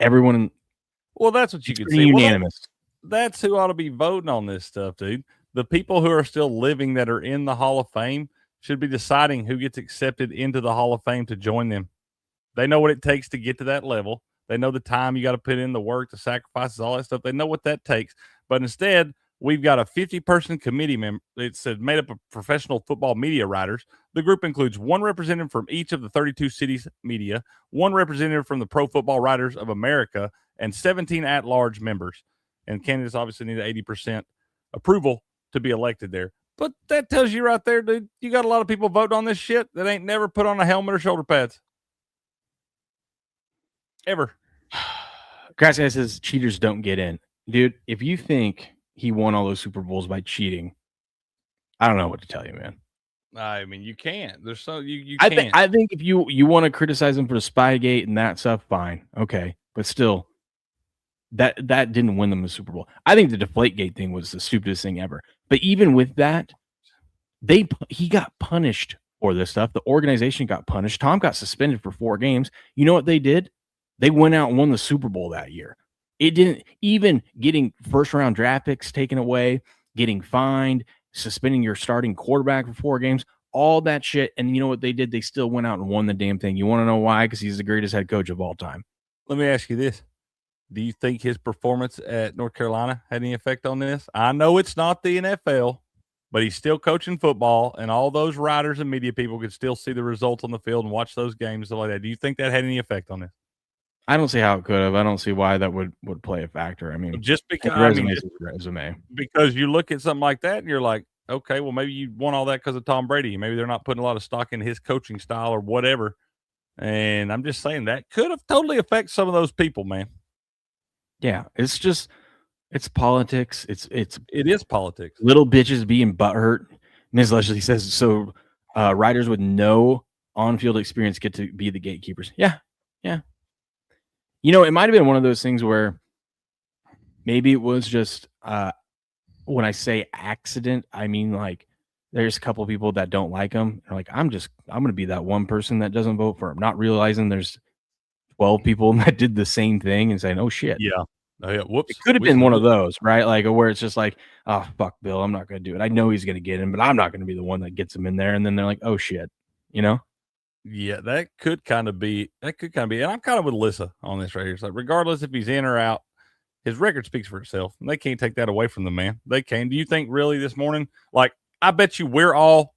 everyone. Well, that's what you could say. Unanimous. That's who ought to be voting on this stuff, dude. The people who are still living that are in the Hall of Fame should be deciding who gets accepted into the Hall of Fame to join them. They know what it takes to get to that level. They know the time you got to put in, the work, the sacrifices, all that stuff. They know what that takes. But instead, we've got a 50-person committee member. It's made up of professional football media writers. The group includes one representative from each of the 32 cities media, one representative from the Pro Football Writers of America, and 17 at-large members. And candidates obviously need 80% approval to be elected there. But that tells you right there, dude, you got a lot of people voting on this shit that ain't never put on a helmet or shoulder pads. Ever. Grass guy says cheaters don't get in. Dude, if you think he won all those Super Bowls by cheating, I don't know what to tell you, man. I mean, you can't. There's so you I can't. think if you want to criticize him for the Spygate and that stuff, fine, okay, but still, that didn't win them the Super Bowl. I think the Deflategate thing was the stupidest thing ever. But even with that, he got punished for this stuff. The organization got punished. Tom got suspended for 4 games. You know what they did? They went out and won the Super Bowl that year. It didn't even getting first round draft picks taken away, getting fined, suspending your starting quarterback for 4 games, all that shit. And you know what they did? They still went out and won the damn thing. You want to know why? Because he's the greatest head coach of all time. Let me ask you this. Do you think his performance at North Carolina had any effect on this? I know it's not the NFL, but he's still coaching football, and all those writers and media people could still see the results on the field and watch those games and stuff like that. Do you think that had any effect on this? I don't see how it could have. I don't see why that would play a factor. I mean, just because resume. Because you look at something like that and you're like, okay, well, maybe you won all that because of Tom Brady. Maybe they're not putting a lot of stock in his coaching style or whatever. And I'm just saying that could have totally affected some of those people, man. Yeah, it's politics. It is politics. Little bitches being butthurt. Ms. Leslie says so. Riders with no on-field experience get to be the gatekeepers. Yeah. You know, it might have been one of those things where maybe it was just when I say accident, I mean like there's a couple people that don't like him. They're like, I'm going to be that one person that doesn't vote for him, not realizing there's 12 people that did the same thing and saying, oh shit. Yeah. Oh, yeah. Whoops. It could have been one of those, right? Like where it's just like, oh fuck Bill, I'm not going to do it. I know he's going to get him, but I'm not going to be the one that gets him in there. And then they're like, oh shit, you know? Yeah, that could kind of be. And I'm kind of with Alyssa on this right here. It's like, regardless if he's in or out, his record speaks for itself. And they can't take that away from the man. They can. Do you think really this morning, like, I bet you we're all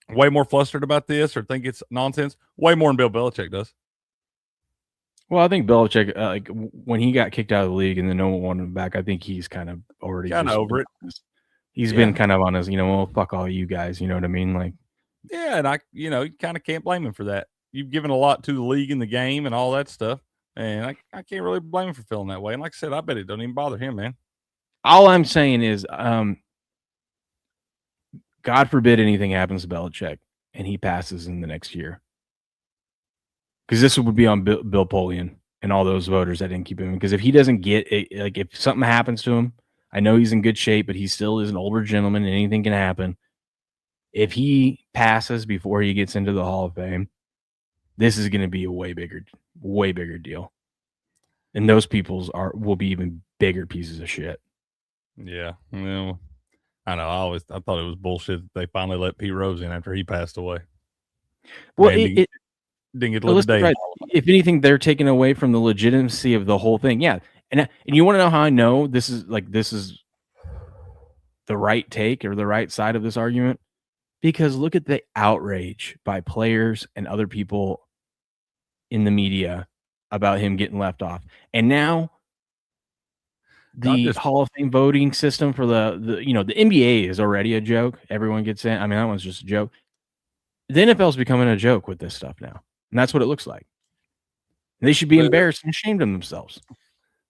way more flustered about this or think it's nonsense, way more than Bill Belichick does. Well, I think Belichick, like when he got kicked out of the league and then no one wanted him back, I think he's kind of already over it. He's been kind of on his, well, fuck all you guys. You know what I mean? Like, yeah, and you kind of can't blame him for that. You've given a lot to the league and the game and all that stuff, and I can't really blame him for feeling that way. And like I said, I bet it don't even bother him, man. All I'm saying is, God forbid anything happens to Belichick and he passes in the next year. Because this would be on Bill Polian and all those voters that didn't keep him. Because if he doesn't get it, like if something happens to him, I know he's in good shape, but he still is an older gentleman and anything can happen. If he passes before he gets into the Hall of Fame, this is going to be a way bigger deal. And those people's will be even bigger pieces of shit. Yeah. Well, I know. I thought it was bullshit that they finally let Pete Rose in after he passed away. Well, didn't get a little day. Right. If anything, they're taking away from the legitimacy of the whole thing. Yeah. And you want to know how I know this is the right take or the right side of this argument? Because look at the outrage by players and other people in the media about him getting left off. And now the Hall of Fame voting system for the NBA is already a joke. Everyone gets in. I mean, that one's just a joke. The NFL is becoming a joke with this stuff now. And that's what it looks like. They should be embarrassed and ashamed of themselves.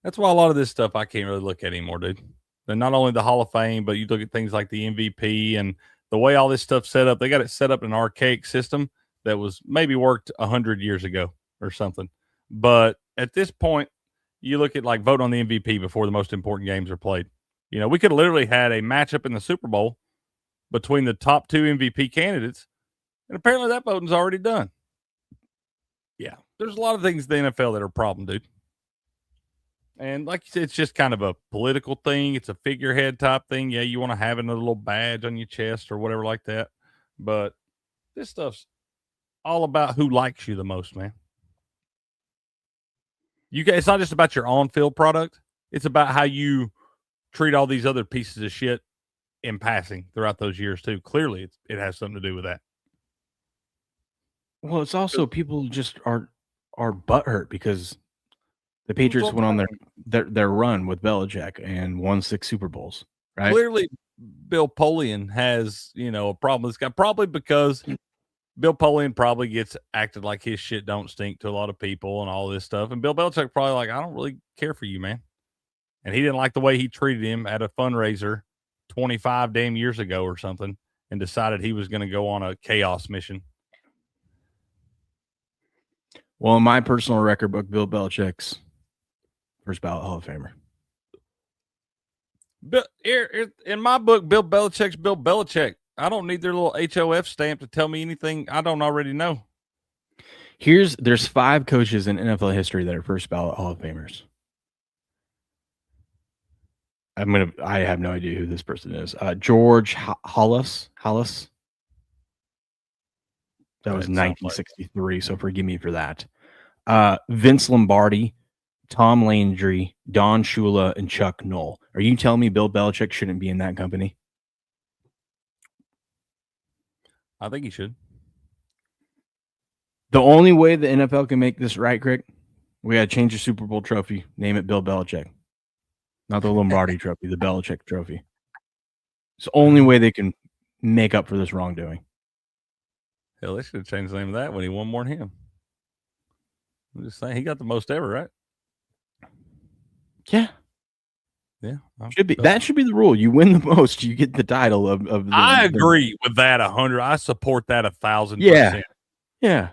That's why a lot of this stuff I can't really look at anymore, dude. And not only the Hall of Fame, but you look at things like the MVP and the way all this stuff's set up. They got it set up in an archaic system that was maybe worked 100 years ago or something. But at this point, you look at like vote on the MVP before the most important games are played. We could have literally had a matchup in the Super Bowl between the top 2 MVP candidates, and apparently that voting's already done. Yeah, there's a lot of things in the NFL that are a problem, dude. And like you said, it's just kind of a political thing. It's a figurehead type thing. Yeah, you want to have another little badge on your chest or whatever like that. But this stuff's all about who likes you the most, man. It's not just about your on-field product. It's about how you treat all these other pieces of shit in passing throughout those years too. Clearly, it has something to do with that. Well, it's also people just are butthurt because the Patriots went on their run with Belichick and won 6 Super Bowls, right? Clearly, Bill Polian has, a problem with this guy, probably because Bill Polian probably gets acted like his shit don't stink to a lot of people and all this stuff. And Bill Belichick probably like, I don't really care for you, man. And he didn't like the way he treated him at a fundraiser 25 damn years ago or something. and decided he was going to go on a chaos mission. Well, in my personal record book, Bill Belichick's first ballot Hall of Famer. In my book, Bill Belichick's Bill Belichick. I don't need their little HOF stamp to tell me anything I don't already know. There's 5 coaches in NFL history that are first ballot Hall of Famers. I have no idea who this person is. George Hollis. That was 1963, so forgive me for that. Vince Lombardi, Tom Landry, Don Shula, and Chuck Noll. Are you telling me Bill Belichick shouldn't be in that company? I think he should. The only way the NFL can make this right, Crick, we got to change the Super Bowl trophy. Name it Bill Belichick. Not the Lombardi trophy, the Belichick trophy. It's the only way they can make up for this wrongdoing. Hell, they should have changed the name of that when he won more than him. I'm just saying, he got the most ever, right? Yeah. Yeah. That should be the rule. You win the most, you get the title of the, I agree with that 100. I support that 1,000%. Yeah.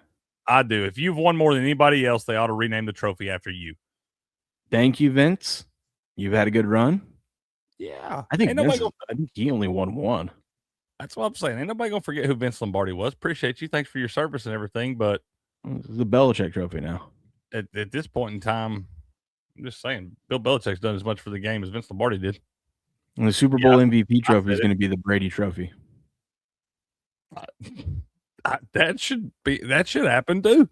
I do. If you've won more than anybody else, they ought to rename the trophy after you. Thank you, Vince. You've had a good run. Yeah. I think he only won one. That's what I'm saying. Ain't nobody going to forget who Vince Lombardi was. Appreciate you. Thanks for your service and everything. But this is the Belichick trophy now. At this point in time, I'm just saying, Bill Belichick's done as much for the game as Vince Lombardi did. And the Super Bowl MVP trophy is going to be the Brady trophy. That should happen too.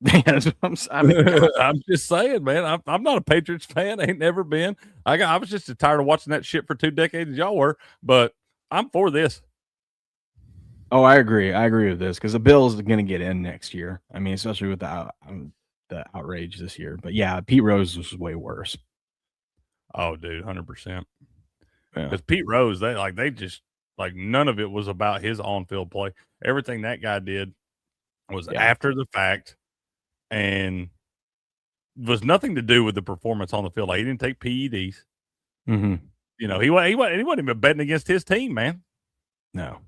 I'm just saying, man. I'm not a Patriots fan. Ain't never been. I was just tired of watching that shit for 2 decades as y'all were. But I'm for this. Oh, I agree. I agree with this because the Bills are going to get in next year. I mean, especially with the outrage this year. But yeah, Pete Rose was way worse. Oh, dude, 100%. Because Pete Rose, they just none of it was about his on-field play. Everything that guy did was after the fact, and was nothing to do with the performance on the field. Like, he didn't take PEDs. Mm-hmm. You know, he wasn't even betting against his team, man. No.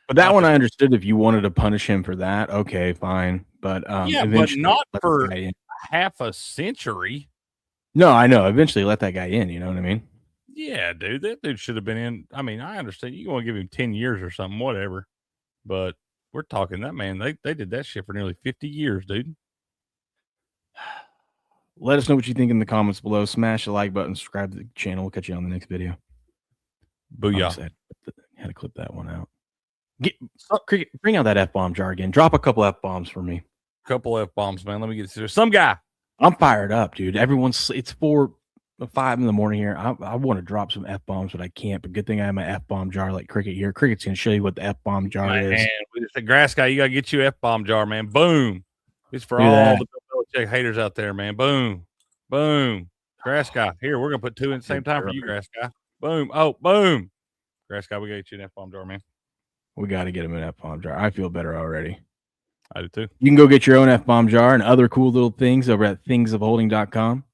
But that one I understood. If you wanted to punish him for that, okay, fine. But but not for half a century. No, I know. Eventually let that guy in, you know what I mean? Yeah, dude. That dude should have been in. I mean, I understand you want to give him 10 years or something, whatever. But we're talking that man, they did that shit for nearly 50 years, dude. Let us know what you think in the comments below. Smash the like button, subscribe to the channel. We'll catch you on the next video. Booyah. Had to clip that one out. Bring out that F-bomb jar again. Drop a couple F-bombs for me. Couple F-bombs, man. Let me get this. Some guy. I'm fired up, dude. It's 4 or 5 in the morning here. I want to drop some F-bombs, but I can't. But good thing I have my F-bomb jar like Cricket here. Cricket's going to show you what the F-bomb jar is. We just said, Grass Guy, you got to get you F-bomb jar, man. Boom. It's for all the Bill Belichick haters out there, man. Boom. Boom. Grass Guy. Here, we're going to put 2 in the same time for you, Grass Guy. Boom. Oh, boom. Grass Guy, we got to get you an F-bomb jar, man. We got to get him an F-bomb jar. I feel better already. I do too. You can go get your own F-bomb jar and other cool little things over at thingsofholding.com.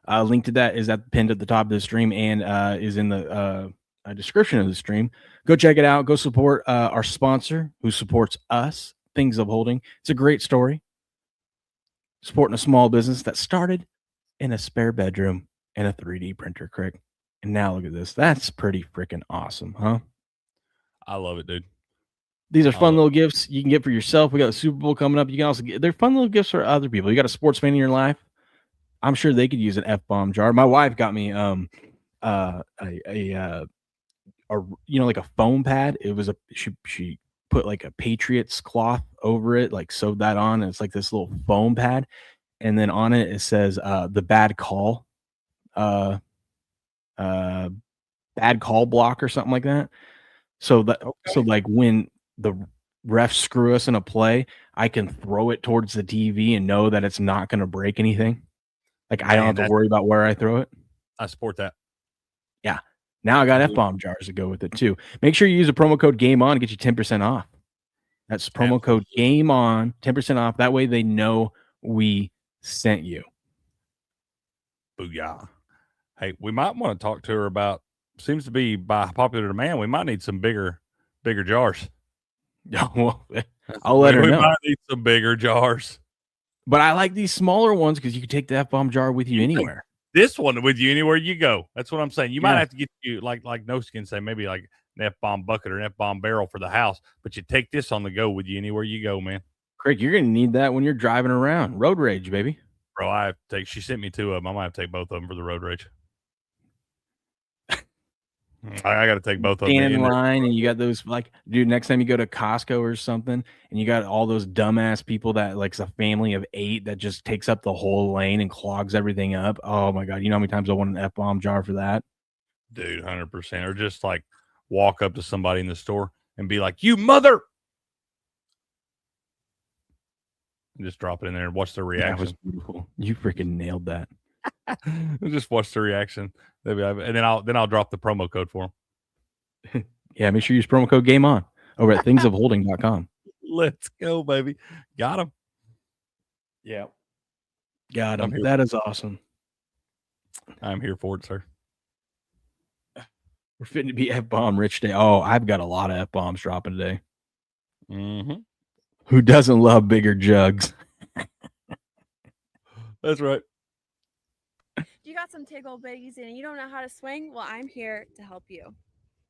Link to that is pinned at the top of the stream and is in the description of the stream. Go check it out. Go support our sponsor who supports us, Things of Holding. It's a great story. Supporting a small business that started in a spare bedroom and a 3D printer, Crick. And now look at this. That's pretty freaking awesome, huh? I love it, dude. These are fun little gifts you can get for yourself. We got the Super Bowl coming up. You can also they're fun little gifts for other people. You got a sports fan in your life. I'm sure they could use an F-bomb jar. My wife got me like a foam pad. It was she put like a Patriots cloth over it, like sewed that on, and it's like this little foam pad. And then on it says the bad call block or something like that. So like when the refs screw us in a play, I can throw it towards the TV and know that it's not going to break anything. Like, I don't have to worry about where I throw it. I support that. Yeah. Now I got F-bomb jars to go with it too. Make sure you use the promo code GAMEON to get you 10% off. That's promo code GAMEON, 10% off. That way they know we sent you. Booyah. Hey, we might want to talk to her about seems to be by popular demand. We might need some bigger jars. Yeah, well, I'll let her We know. might need some bigger jars. But I like these smaller ones because you can take the F-bomb jar with you anywhere. This one with you anywhere you go. That's what I'm saying. You might Yeah. have to get you like No Skin say maybe like an F-bomb bucket or an F-bomb barrel for the house, but you take this on the go with you anywhere you go, man. Craig, you're gonna need that when you're driving around. Road rage, baby. Bro, I have to take. She sent me 2 of them. I might have to take both of them for the road rage. I got to take both of them. Stand in line, and you got those like, dude. Next time you go to Costco or something, and you got all those dumbass people that like it's a family of 8 that just takes up the whole lane and clogs everything up. Oh my god, you know how many times I want an F-bomb jar for that, dude? 100%. Or just like walk up to somebody in the store and be like, "You mother!" and just drop it in there and watch their reaction. That was beautiful. You freaking nailed that. Just watch the reaction. And then I'll drop the promo code for them. Yeah, make sure you use promo code Game On over at thingsofholding.com. Let's go, baby. Got him. Yeah, got him. That is awesome. I'm here for it, sir. We're fitting to be F-bomb rich today. Oh, I've got a lot of F-bombs dropping today. Mm-hmm. Who doesn't love bigger jugs? That's right. You got some tickle bitties and you don't know how to swing? Well, I'm here to help you.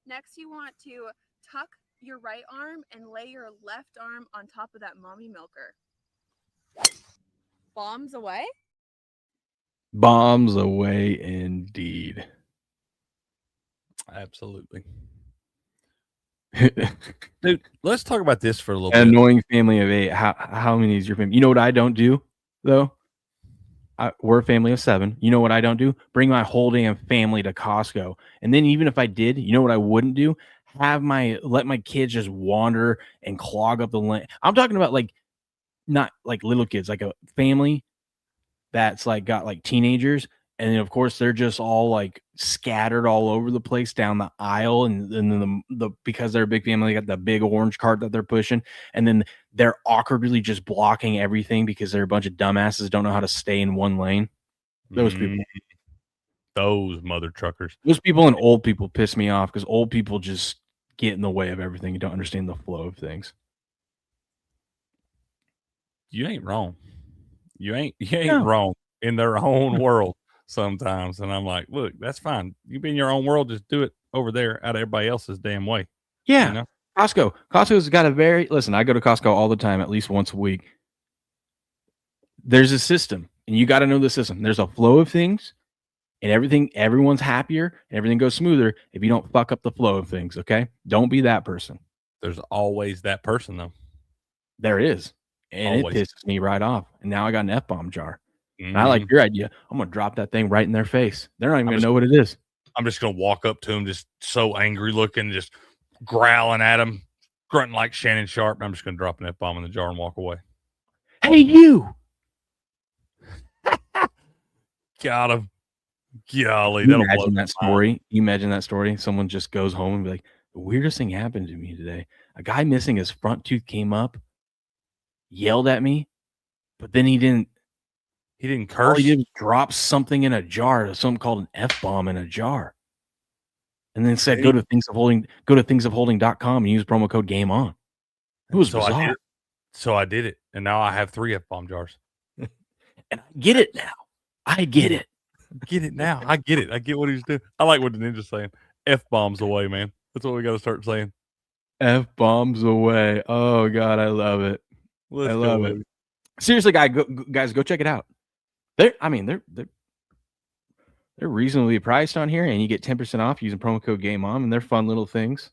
Next, you want to tuck your right arm and lay your left arm on top of that mommy milker. Bombs away? Bombs away indeed. Absolutely. Dude, let's talk about this for a little bit. Annoying family of 8. How many is your family? You know what I don't do, though? We're a family of 7. You know what I don't do? Bring my whole damn family to Costco. And then even if I did, you know what I wouldn't do? Let my kids just wander and clog up the lane. I'm talking about like not like little kids, like a family that's like got like teenagers, and then of course they're just all like scattered all over the place down the aisle, and then the because they're a big family, they got the big orange cart that they're pushing, and then they're awkwardly just blocking everything because they're a bunch of dumbasses that don't know how to stay in one lane. Those people. Those mother truckers. Those people and old people piss me off because old people just get in the way of everything and don't understand the flow of things. You ain't wrong. You ain't wrong in their own world sometimes. And I'm like, look, that's fine. You be in your own world, just do it over there out of everybody else's damn way. Yeah. You know? Costco's got listen, I go to Costco all the time, at least once a week. There's a system, and you got to know the system. There's a flow of things, and everyone's happier, and everything goes smoother if you don't fuck up the flow of things, okay? Don't be that person. There's always that person, though. There is. And always. It pisses me right off. And now I got an F-bomb jar. And I like your idea. I'm going to drop that thing right in their face. They're not even going to know what it is. I'm just going to walk up to them just so angry looking, just growling at them, grunting like Shannon Sharp. And I'm just going to drop an F-bomb in the jar and walk away. Hey, you. Got him. Golly. You imagine that story? You imagine that story? Someone just goes home and be like, the weirdest thing happened to me today. A guy missing his front tooth came up, yelled at me, but then he didn't curse. All he did was drop something in a jar, something called an F-bomb in a jar. And then said, go to thingsofholding.com and use promo code Game On. It was bizarre. So I did it. And now I have 3 F-bomb jars. And I get it now. I get it. Get it now. I get it. I get what he's doing. I like what the ninja's saying. F-bombs away, man. That's what we got to start saying. F-bombs away. Oh, God, I love it. I love it. Seriously, guys, go check it out. They're reasonably priced on here, and you get 10% off using promo code Game On, and they're fun little things.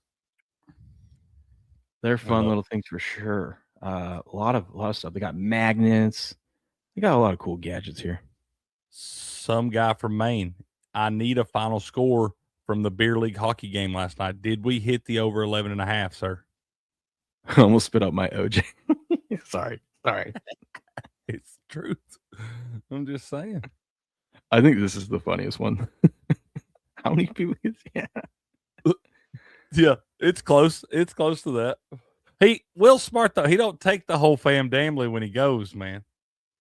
They're fun little things for sure. A lot of stuff. They got magnets. They got a lot of cool gadgets here. Some guy from Maine. I need a final score from the beer league hockey game last night. Did we hit the over 11.5, sir? I almost spit out my OJ. Sorry. It's the truth. I'm just saying. I think this is the funniest one. How many people? Yeah, it's close. It's close to that. Will Smart though. He don't take the whole fam damnly when he goes, man.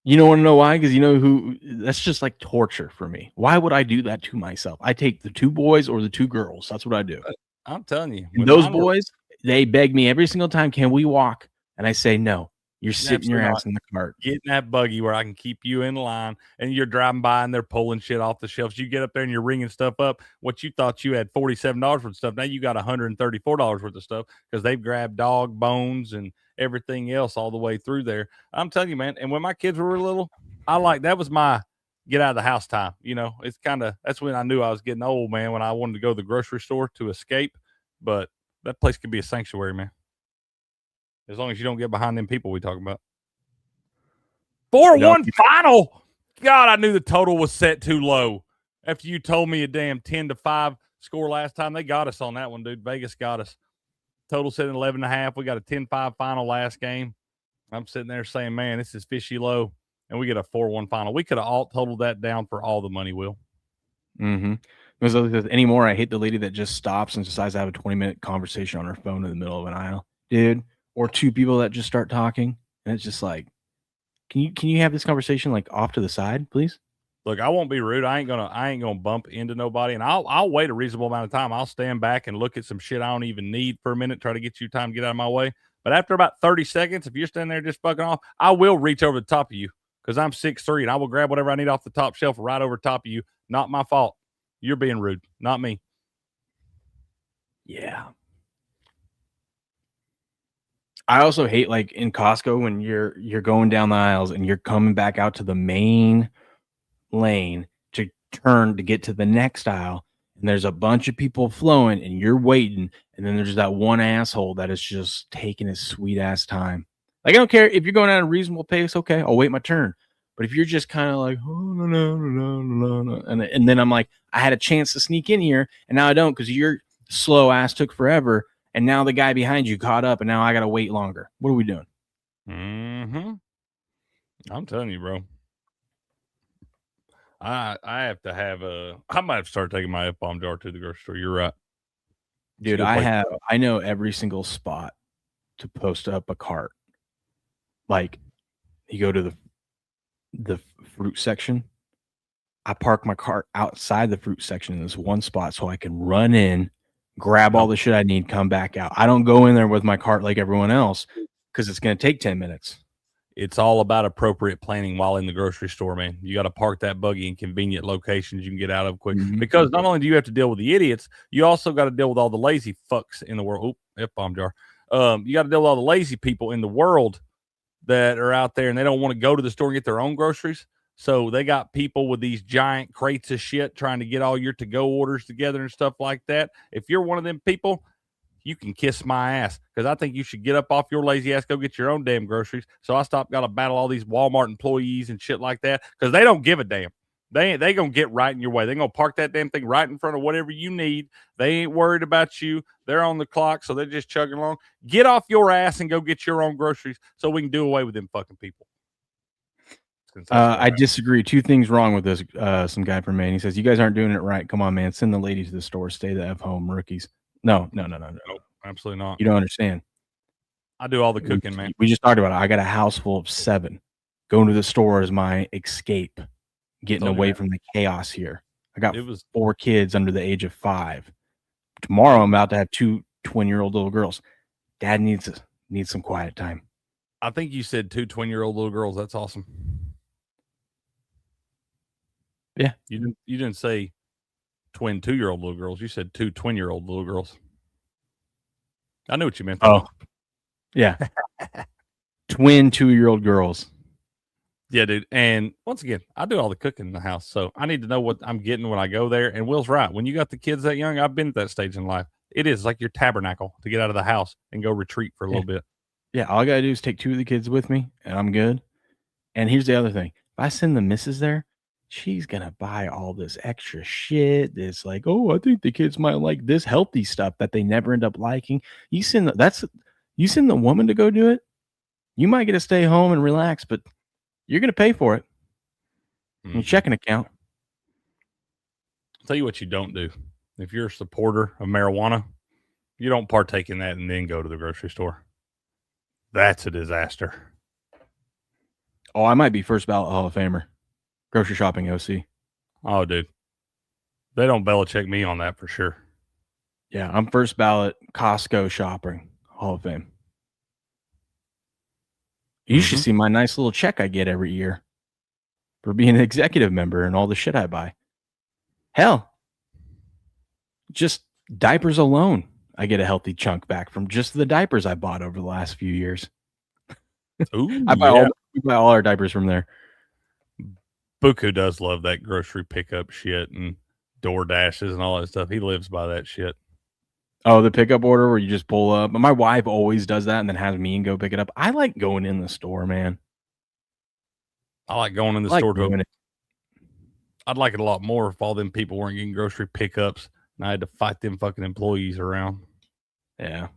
You don't want to know why? Because you know who? That's just like torture for me. Why would I do that to myself? I take the 2 boys or the 2 girls. That's what I do. I'm telling you, And when those mine were boys, they beg me every single time, "Can we walk?" And I say, "No, you're sitting your absolutely not. ass in the cart." Get in that buggy where I can keep you in line, and you're driving by and they're pulling shit off the shelves. You get up there and you're ringing stuff up. What you thought you had $47 worth of stuff, now you got $134 worth of stuff because they've grabbed dog bones and everything else all the way through there. I'm telling you, man. And when my kids were little, that was my get out of the house time. You know, it's kind of that's when I knew I was getting old, man. When I wanted to go to the grocery store to escape, but that place could be a sanctuary, man. As long as you don't get behind them people we talk about. 4-1 final. God, I knew the total was set too low. After you told me a damn 10-5 score last time, they got us on that one, dude. Vegas got us. Total set at 11.5. We got a 10-5 final last game. I'm sitting there saying, man, this is fishy low. And we get a 4-1 final. We could have all totaled that down for all the money, Will. Mm-hmm. Because anymore, I hate the lady that just stops and decides to have a 20-minute conversation on her phone in the middle of an aisle, dude. Or 2 people that just start talking, and it's just like, can you have this conversation like off to the side, please? Look, I won't be rude. I ain't gonna bump into nobody, and I'll wait a reasonable amount of time. I'll stand back and look at some shit I don't even need for a minute, try to get you time to get out of my way. But after about 30 seconds, if you're standing there just fucking off, I will reach over the top of you because I'm 6'3", and I will grab whatever I need off the top shelf right over top of you. Not my fault. You're being rude, not me. Yeah. I also hate like in Costco when you're going down the aisles and you're coming back out to the main lane to turn to get to the next aisle, and there's a bunch of people flowing and you're waiting, and then there's that one asshole that is just taking his sweet ass time. Like, I don't care if you're going at a reasonable pace, okay, I'll wait my turn. But if you're just kind of like, oh, no, and then I'm like, I had a chance to sneak in here, and now I don't because your slow ass took forever, and now the guy behind you caught up, and now I got to wait longer. What are we doing? Mm-hmm. I'm telling you, bro. I have to have I might have to start taking my F-bomb jar to the grocery store. You're right. Dude, I know every single spot to post up a cart. Like, you go to the fruit section. I park my cart outside the fruit section in this one spot so I can run in, grab all the shit I need, come back out. I don't go in there with my cart like everyone else because it's going to take 10 minutes. It's all about appropriate planning while in the grocery store, man. You got to park that buggy in convenient locations you can get out of quick. Mhm. Because not only do you have to deal with the idiots, you also got to deal with all the lazy fucks in the world. Oh, F-bomb jar. You got to deal with all the lazy people in the world that are out there and they don't want to go to the store and get their own groceries. So they got people with these giant crates of shit trying to get all your to-go orders together and stuff like that. If you're one of them people, you can kiss my ass because I think you should get up off your lazy ass, go get your own damn groceries. So I got to battle all these Walmart employees and shit like that because they don't give a damn. They gonna get right in your way. They're gonna park that damn thing right in front of whatever you need. They ain't worried about you. They're on the clock, so they're just chugging along. Get off your ass and go get your own groceries so we can do away with them fucking people. I disagree. 2 things wrong with this. Some guy from Maine. He says, "You guys aren't doing it right. Come on, man. Send the lady to the store. Stay the F home, rookies." No. Nope, absolutely not. You don't understand. I do all the cooking, man. We just talked about it. I got a house full of 7. Going to the store is my escape. Getting away from the chaos here. I got 4 kids under the age of 5. Tomorrow, I'm about to have 2 20-year-old little girls. Dad needs some quiet time. I think you said 2 20-year-old little girls. That's awesome. Yeah. You didn't say twin 2-year-old little girls. You said 2 20-year-old little girls. I knew what you meant. Oh, yeah. Twin 2-year-old girls. Yeah, dude. And once again, I do all the cooking in the house. So I need to know what I'm getting when I go there. And Will's right. When you got the kids that young, I've been at that stage in life. It is like your tabernacle to get out of the house and go retreat for a little bit. Yeah, all I got to do is take 2 of the kids with me, and I'm good. And here's the other thing. If I send the missus there, she's going to buy all this extra shit. This like, oh, I think the kids might like this healthy stuff that they never end up liking. You send the woman to go do it, you might get to stay home and relax, but you're going to pay for it. Mm-hmm. Your checking account. I'll tell you what you don't do. If you're a supporter of marijuana, you don't partake in that and then go to the grocery store. That's a disaster. Oh, I might be first ballot Hall of Famer. Grocery shopping OC. Oh, dude. They don't Belichick me on that for sure. Yeah, I'm first ballot Costco shopping Hall of Fame. You should see my nice little check I get every year for being an executive member and all the shit I buy. Hell, just diapers alone, I get a healthy chunk back from just the diapers I bought over the last few years. Ooh, we buy all our diapers from there. Buku does love that grocery pickup shit and door dashes and all that stuff. He lives by that shit. Oh, the pickup order where you just pull up. My wife always does that and then has me go pick it up. I like going in the store, man. I like going in the store to. I'd like it a lot more if all them people weren't getting grocery pickups and I had to fight them fucking employees around. Yeah.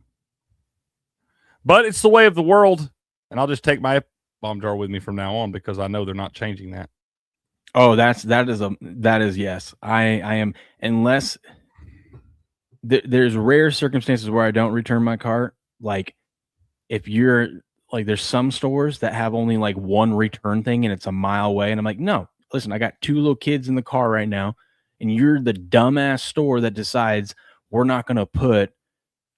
But it's the way of the world. And I'll just take my bomb jar with me from now on because I know they're not changing that. Oh, that is yes. I am, unless there's rare circumstances where I don't return my cart. Like if you're like, there's some stores that have only like one return thing and it's a mile away. And I'm like, no, listen, I got 2 little kids in the car right now. And you're the dumbass store that decides we're not going to put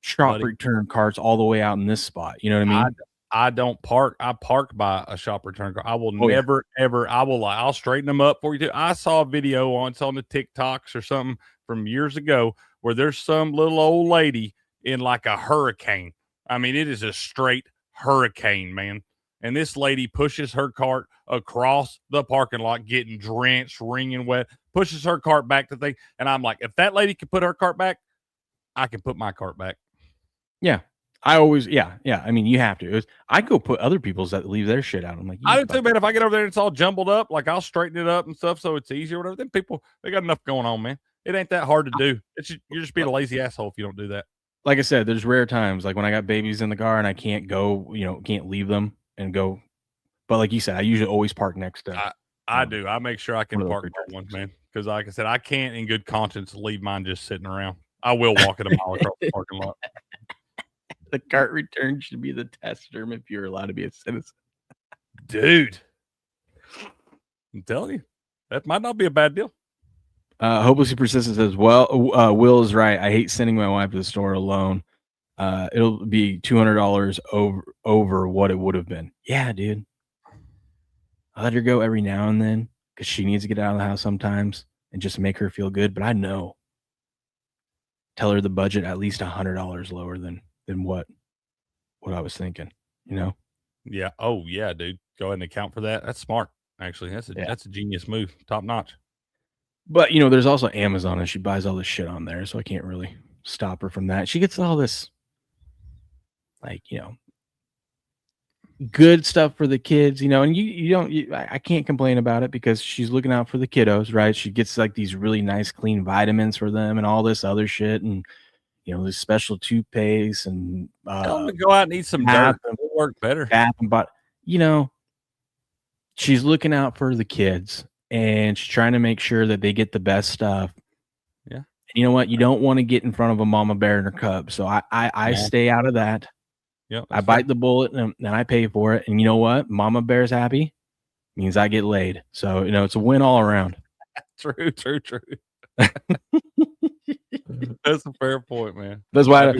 shop return carts all the way out in this spot. You know what I mean? I don't park. I park by a shop return cart. I will never, ever. I'll straighten them up for you too. I saw a video it's on the TikToks or something from years ago where there's some little old lady in like a hurricane. I mean, it is a straight hurricane, man. And this lady pushes her cart across the parking lot, getting drenched, wringing wet, pushes her cart back to the thing. And I'm like, if that lady can put her cart back, I can put my cart back. Yeah. I always, yeah. I mean, you have to. I go put other people's that leave their shit out. I'm like, I do too, man. If I get over there and it's all jumbled up, like I'll straighten it up and stuff so it's easier. Whatever. Then people, they got enough going on, man. It ain't that hard to do. You're just being a lazy asshole if you don't do that. Like I said, there's rare times like when I got babies in the car and I can't go, can't leave them and go. But like you said, I usually always park next to. I do. I make sure I can park my ones, man. Because like I said, I can't in good conscience leave mine just sitting around. I will walk it a mile across the parking lot. The cart return should be the test term if you're allowed to be a citizen. Dude, I'm telling you, that might not be a bad deal. Hopelessly Persistent says, well, Will is right. I hate sending my wife to the store alone. It'll be $200 over what it would have been. Yeah, dude. I let her go every now and then because she needs to get out of the house sometimes and just make her feel good. But I know. Tell her the budget at least $100 lower than what I was thinking, Yeah. Oh yeah, dude. Go ahead and account for that. That's smart. Actually, that's a genius move. Top notch. But there's also Amazon and she buys all this shit on there, so I can't really stop her from that. She gets all this like, good stuff for the kids, and I can't complain about it because she's looking out for the kiddos, right? She gets like these really nice clean vitamins for them and all this other shit, and this special toothpaste and tell them to go out and eat some dirt. It'll work better. But she's looking out for the kids and she's trying to make sure that they get the best stuff. Yeah. And you know what? You don't want to get in front of a mama bear and her cub. So I stay out of that. Yeah. I bite the bullet and I pay for it. And you know what? Mama bear's happy means I get laid. So, it's a win all around. True. That's a fair point, man. That's why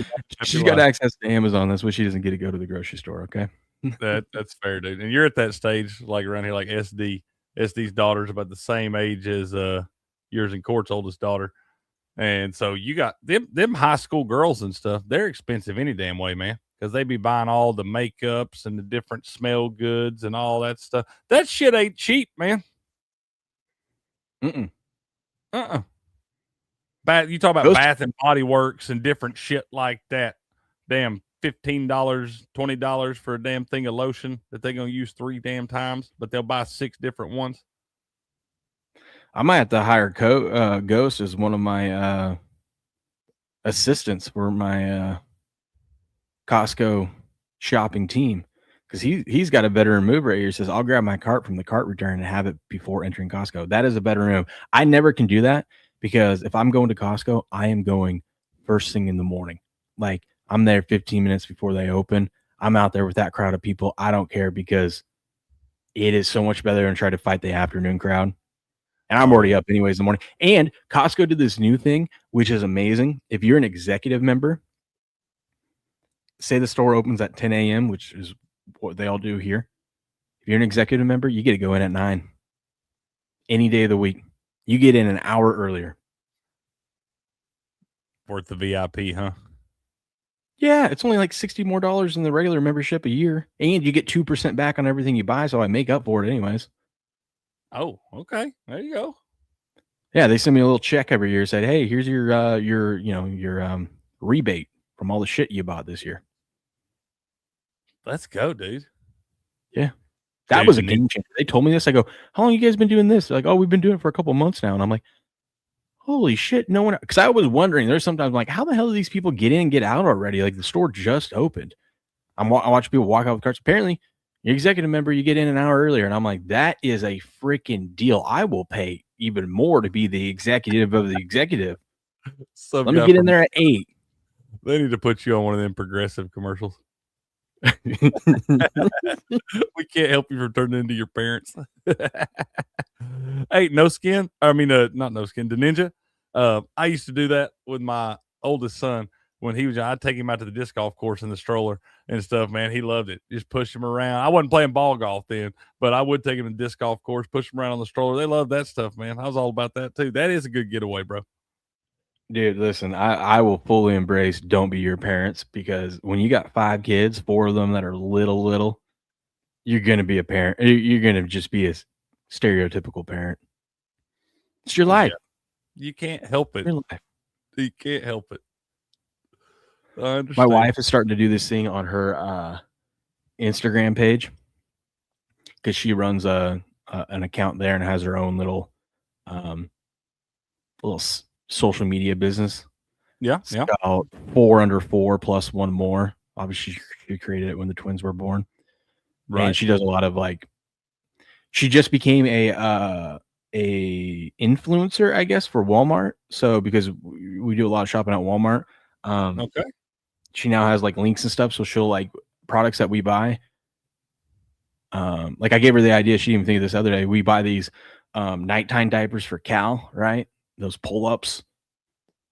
she's got access to Amazon. That's why she doesn't get to go to the grocery store. Okay. That's fair, dude. And you're at that stage, like around here, like SD's daughter's about the same age as yours and Court's oldest daughter. And so you got them high school girls and stuff. They're expensive any damn way, man, because they be buying all the makeups and the different smell goods and all that stuff. That shit ain't cheap, man. You talk about Bath and Body Works and different shit like that. Damn, $15, $20 for a damn thing of lotion that they're gonna use 3 damn times, but they'll buy 6 different ones. I might have to hire Ghost as one of my assistants for my Costco shopping team, because he's got a veteran move right here. He says, I'll grab my cart from the cart return and have it before entering Costco. That is a veteran move. I never can do that because if I'm going to Costco, I am going first thing in the morning. Like I'm there 15 minutes before they open. I'm out there with that crowd of people. I don't care because It is so much better than try to fight the afternoon crowd. And I'm already up anyways in the morning. And Costco did this new thing, which is amazing. If you're an executive member, say the store opens at 10 a.m., which is what they all do here. If you're an executive member, you get to go in at 9 any day of the week. You get in an hour earlier. Worth the VIP, huh? Yeah, it's only like $60 more than the regular membership a year. And you get 2% back on everything you buy, so I make up for it anyways. Oh, okay. There you go. Yeah, they send me a little check every year. Said, hey, here's your rebate from all the shit you bought this year. Let's go, dude. Yeah. That was a game changer. They told me this. I go, how long you guys been doing this? They're like, oh, we've been doing it for a couple months now. And I'm like, holy shit, no one. Because I was wondering, there's sometimes like, how the hell do these people get in and get out already? Like the store just opened. I watch people walk out with carts. Apparently, your executive member, you get in an hour earlier. And I'm like, that is a freaking deal. I will pay even more to be the executive of the executive. Let me get in there at 8. They need to put you on one of them progressive commercials. We can't help you from turning into your parents. Hey, No Skin. I mean, not No Skin, the Ninja. I used to do that with my oldest son when he was. I'd take him out to the disc golf course in the stroller and stuff. Man, he loved it. Just push him around. I wasn't playing ball golf then, but I would take him to the disc golf course, push him around on the stroller. They love that stuff, man. I was all about that too. That is a good getaway, bro. Dude, listen, I will fully embrace don't be your parents, because when you got 5 kids, 4 of them that are little, you're going to be a parent. You're going to just be a stereotypical parent. It's your life. Yeah. You can't help it. Your life. You can't help it. I understand. My wife is starting to do this thing on her Instagram page because she runs an account there and has her own little social media business. Yeah. It's about 4 under 4 plus 1 more. Obviously, she created it when the twins were born. Right. And she does a lot of she just became a influencer, I guess, for Walmart. So because we do a lot of shopping at Walmart. Okay. She now has links and stuff. So she'll products that we buy. I gave her the idea. She didn't even think of this other day. We buy these nighttime diapers for Cal, right? Those pull-ups.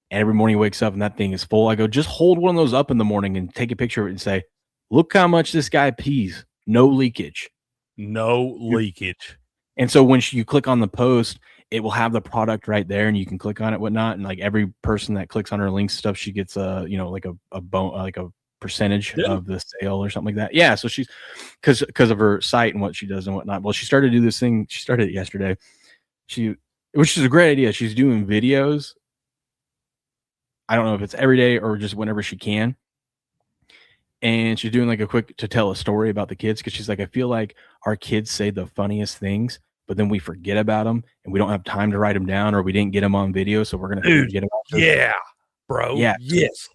And every morning he wakes up and that thing is full. I go, just hold one of those up in the morning and take a picture of it and say, look how much this guy pees. No leakage. No leakage. And so when you click on the post, it will have the product right there and you can click on it, whatnot. And every person that clicks on her links stuff, she gets a percentage of the sale or something like that. Yeah. So she's because of her site and what she does and whatnot. Well, she started to do this thing. She started it yesterday. Which is a great idea. She's doing videos. I don't know if it's every day or just whenever she can. And she's doing a quick to tell a story about the kids, because she's like, I feel like our kids say the funniest things, but then we forget about them and we don't have time to write them down, or we didn't get them on video. So we're going to forget about them. Yeah, bro. Yeah. Yes.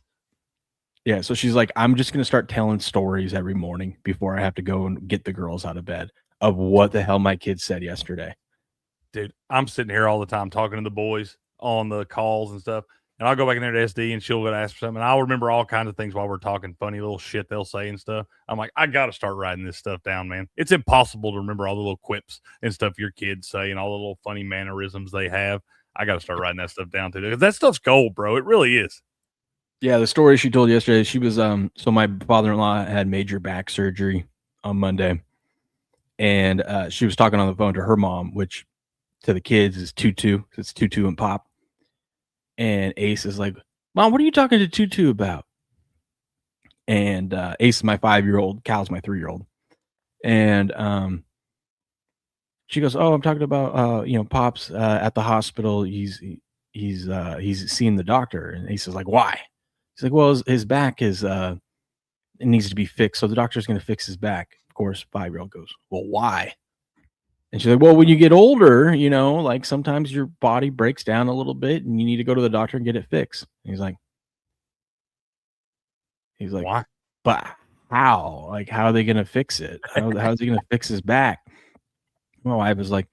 Yeah. So she's like, I'm just going to start telling stories every morning before I have to go and get the girls out of bed of what the hell my kids said yesterday. Dude, I'm sitting here all the time talking to the boys on the calls and stuff. And I'll go back in there to SD and she'll go to ask for something. And I'll remember all kinds of things while we're talking, funny little shit they'll say and stuff. I'm like, I got to start writing this stuff down, man. It's impossible to remember all the little quips and stuff your kids say and all the little funny mannerisms they have. I got to start writing that stuff down too, because that stuff's gold, bro. It really is. Yeah. The story she told yesterday, she was, so my father-in-law had major back surgery on Monday. And she was talking on the phone to her mom, which to the kids is Tutu. It's Tutu and Pop. And Ace is like, Mom, what are you talking to Tutu about? And Ace is my 5-year-old. Cal's my 3-year-old. And she goes, oh, I'm talking about Pop's at the hospital. He's seeing the doctor. And Ace is like, why? He's like, well, his back is it needs to be fixed. So the doctor's going to fix his back. Of course, 5-year-old goes, well, why? And she's like, well, when you get older, sometimes your body breaks down a little bit and you need to go to the doctor and get it fixed. And he's like, why? But how? How are they going to fix it? How's he going to fix his back? My wife was like,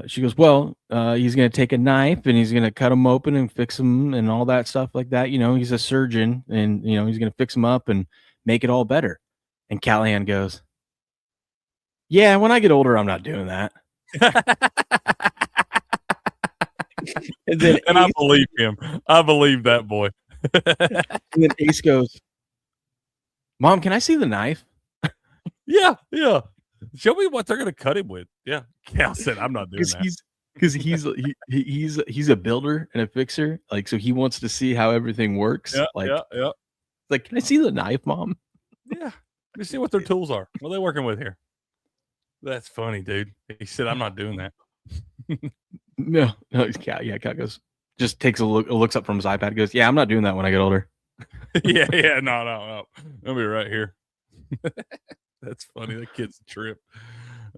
she goes, well, he's going to take a knife and he's going to cut him open and fix him and all that stuff like that. He's a surgeon and, he's going to fix him up and make it all better. And Callahan goes, Yeah, when I get older, I'm not doing that. And then I believe him. I believe that boy. And then Ace goes, "Mom, can I see the knife?" Yeah. Show me what they're gonna cut him with. Yeah. Cal said, "I'm not doing that." Because he's a builder and a fixer, like, so he wants to see how everything works. Yeah. Like, can I see the knife, Mom? Yeah. Let me see what their tools are. What are they working with here? That's funny, dude. He said, "I'm not doing that." No, Cal. Yeah, Cal goes, just takes a look, looks up from his iPad, goes, "Yeah, I'm not doing that when I get older." Yeah. No. I'll be right here. That's funny. That kid's a trip.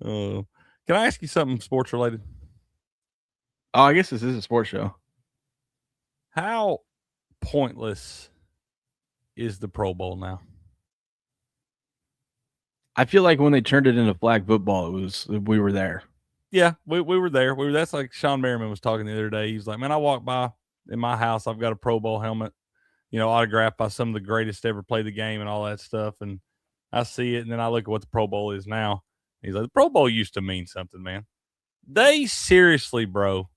Can I ask you something sports related? Oh, I guess this is a sports show. How pointless is the Pro Bowl now? I feel like when they turned it into flag football, we were there. Yeah, we were there. That's like Sean Merriman was talking the other day. He's like, "Man, I walk by in my house. I've got a Pro Bowl helmet, autographed by some of the greatest to ever play the game and all that stuff. And I see it, and then I look at what the Pro Bowl is now." He's like, "The Pro Bowl used to mean something, man. They seriously, bro.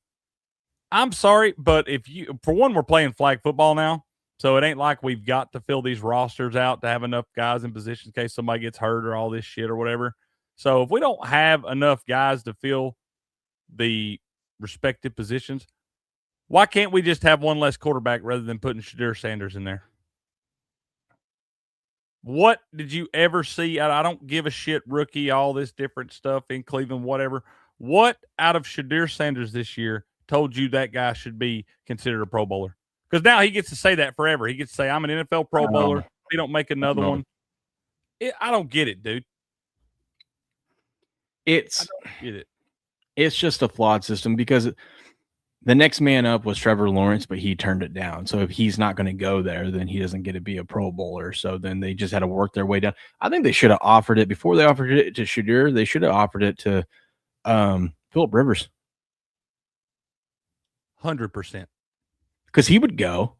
I'm sorry, but for one, we're playing flag football now. So it ain't like we've got to fill these rosters out to have enough guys in position in case somebody gets hurt or all this shit or whatever. So if we don't have enough guys to fill the respective positions, why can't we just have one less quarterback rather than putting Shadir Sanders in there? What did you ever see? I don't give a shit, rookie, all this different stuff in Cleveland, whatever. What out of Shadir Sanders this year told you that guy should be considered a Pro Bowler? Because now he gets to say that forever. He gets to say, "I'm an NFL Pro Bowler." If he don't make another one. I don't get it, dude. I don't get it. It's just a flawed system because the next man up was Trevor Lawrence, but he turned it down. So if he's not going to go there, then he doesn't get to be a Pro Bowler. So then they just had to work their way down. I think they should have offered it before they offered it to Shadir. They should have offered it to Phillip Rivers. 100%. Because he would go,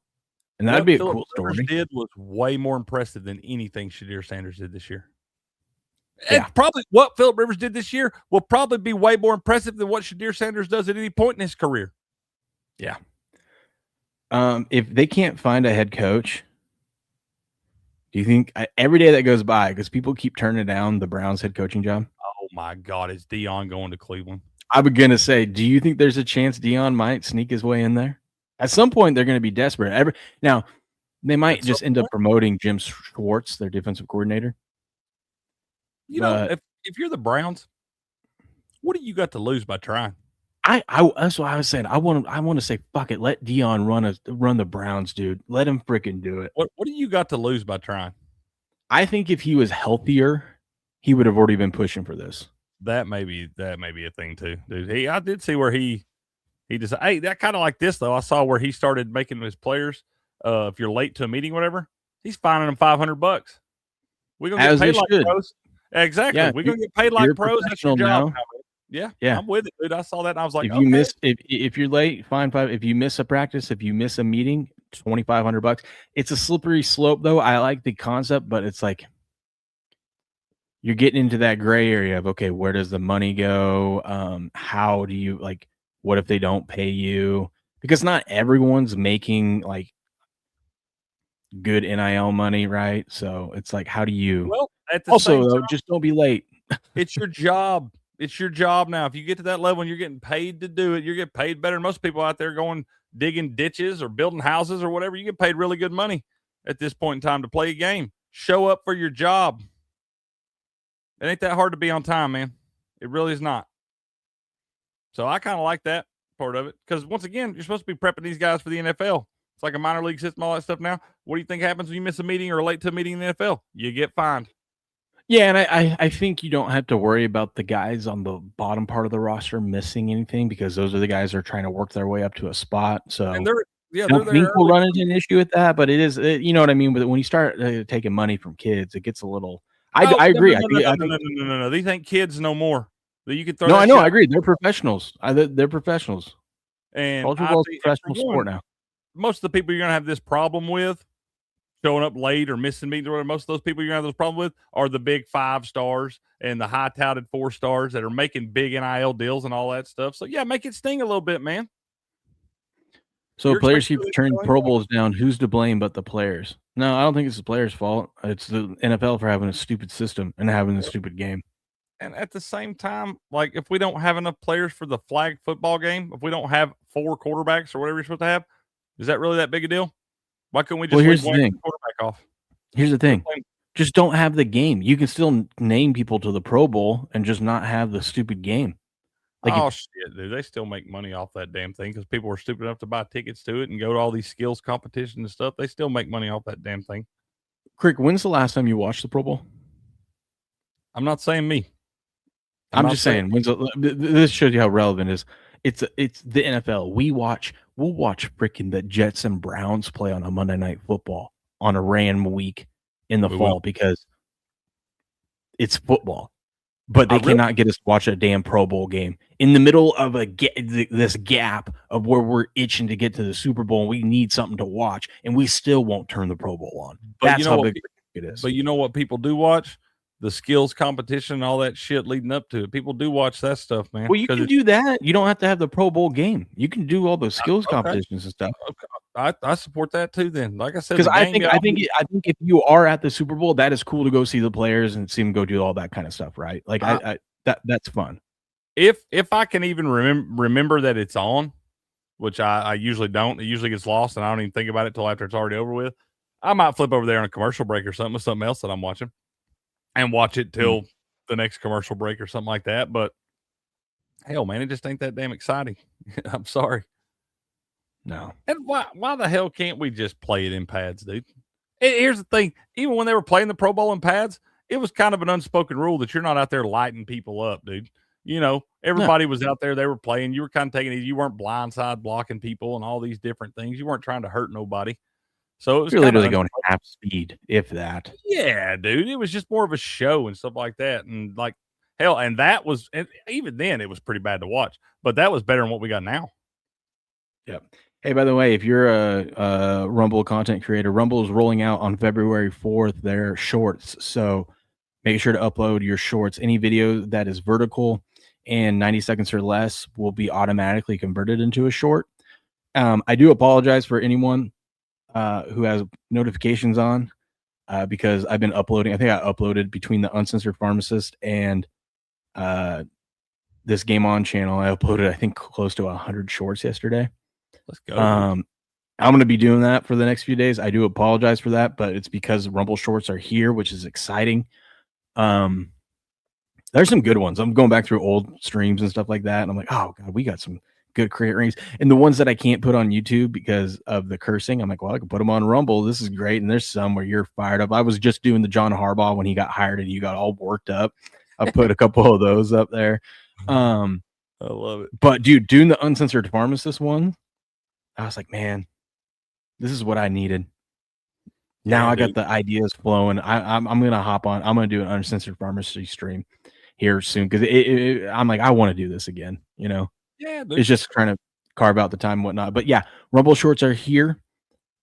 and that'd be a cool story. What Rivers did was way more impressive than anything Shadir Sanders did this year. Yeah. And probably what Phillip Rivers did this year will probably be way more impressive than what Shadir Sanders does at any point in his career. Yeah. If they can't find a head coach, do you think every day that goes by, because people keep turning down the Browns head coaching job? Oh my God, is Dion going to Cleveland? I was gonna say, do you think there's a chance Dion might sneak his way in there? At some point, they're going to be desperate. Now, they might just end up promoting Jim Schwartz, their defensive coordinator. If you're the Browns, what do you got to lose by trying? That's what I was saying. I want to say, fuck it, let Dion run the Browns, dude. Let him freaking do it. What do you got to lose by trying? I think if he was healthier, he would have already been pushing for this. That may be a thing too, dude. I did see where he just, hey, that kind of like this though. I saw where he started making his players. If you're late to a meeting, whatever, he's fining them $500. We're gonna get paid like pros. Exactly. Yeah, we're gonna get paid like pros. That's your job. Yeah, I'm with it, dude. I saw that and I was like, if you're late, fine. If you miss a practice, if you miss a meeting, $2,500. It's a slippery slope, though. I like the concept, but it's like you're getting into that gray area of, okay, where does the money go? How do you what if they don't pay you? Because not everyone's making like good NIL money, right? So it's like, how do you? Well, at the also, same though, time, just don't be late. It's your job. It's your job now. If you get to that level and you're getting paid to do it, you're getting paid better than most people out there going digging ditches or building houses or whatever. You get paid really good money at this point in time to play a game. Show up for your job. It ain't that hard to be on time, man. It really is not. So I kind of like that part of it because, once again, you're supposed to be prepping these guys for the NFL. It's like a minor league system, all that stuff now. What do you think happens when you miss a meeting or late to a meeting in the NFL? You get fined. Yeah, and I think you don't have to worry about the guys on the bottom part of the roster missing anything because those are the guys that are trying to work their way up to a spot. So and I don't think we'll run into an issue with that, but it is, you know what I mean? But when you start taking money from kids, it gets a little. I agree. No. These ain't kids no more. You can throw. No, I know. I agree. They're professionals. They're and college football is a professional sport now. Most of the people you're gonna have this problem with showing up late or missing meetings or whatever, most of those people you're gonna have those problems with are the big 5 stars and the high touted 4 stars that are making big NIL deals and all that stuff. So yeah, make it sting a little bit, man. So You're players expecting keep to turning go Pro anyway. Bowls down. Who's to blame but the players? No, I don't think it's the players' fault. It's the NFL for having a stupid system and having a stupid game. And at the same time, like if we don't have enough players for the flag football game, if we don't have 4 quarterbacks or whatever you're supposed to have, is that really that big a deal? Why couldn't we just leave Here's the one thing. quarterback off? Here's the thing. Playing- Just don't have the game. You can still name people to the Pro Bowl and just not have the stupid game. Like oh shit, dude! They still make money off that damn thing because people are stupid enough to buy tickets to it and go to all these skills competitions and stuff. They still make money off that damn thing. Crick, when's the last time you watched the Pro Bowl? I'm not saying me. I'm just saying. This shows you how relevant it is. It's the NFL. We'll watch freaking the Jets and Browns play on a Monday Night Football on a random week in the fall because it's football. But they cannot get us to watch a damn Pro Bowl game in the middle of this gap of where we're itching to get to the Super Bowl. And we need something to watch, and we still won't turn the Pro Bowl on. But that's how big it is. But you know what people do watch? The skills competition and all that shit leading up to it. People do watch that stuff, man. Well, you can do that. You don't have to have the Pro Bowl game. You can do all those skills competitions and stuff. I support that too. Then, like I said, because I think if you are at the Super Bowl, that is cool to go see the players and see them go do all that kind of stuff, right? Like that's fun. If I can even remember that it's on, which I usually don't. It usually gets lost, and I don't even think about it till after it's already over with. I might flip over there on a commercial break or something with something else that I'm watching, and watch it till the next commercial break or something like that. But hell, man, it just ain't that damn exciting. I'm sorry. No. And why the hell can't we just play it in pads, dude? Here's the thing. Even when they were playing the Pro Bowl in pads, it was kind of an unspoken rule that you're not out there lighting people up, dude. You know, everybody was out there. They were playing. You were kind of taking it. You weren't blindside blocking people and all these different things. You weren't trying to hurt nobody. So it was you're literally going half speed, if that. Yeah, dude. It was just more of a show and stuff like that. And like, hell, and that was, and even then, it was pretty bad to watch. But that was better than what we got now. Yep. Hey, by the way, if you're a Rumble content creator, Rumble is rolling out on February 4th their shorts. So make sure to upload your shorts. Any video that is vertical and 90 seconds or less will be automatically converted into a short. I do apologize for anyone who has notifications on because I've been uploading. I think I uploaded between the Uncensored Pharmacist and this Game On channel. I uploaded, I think, close to 100 shorts yesterday. Let's go. I'm going to be doing that for the next few days. I do apologize for that, but it's because Rumble shorts are here, which is exciting. There's some good ones. I'm going back through old streams and stuff like that, and I'm like, oh god, we got some good create rings. And the ones that I can't put on YouTube because of the cursing, I'm like, well, I can put them on Rumble. This is great. And there's some where you're fired up. I was just doing the John Harbaugh when he got hired and you got all worked up. I put a couple of those up there. I love it. But dude, doing the Uncensored Pharmacist one, I was like, man, this is what I needed. Now I got the ideas flowing. I'm gonna hop on. I'm gonna do an Uncensored Pharmacy stream here soon because I'm like, I want to do this again. You know, dude. It's just trying to carve out the time and whatnot. But yeah, Rumble shorts are here.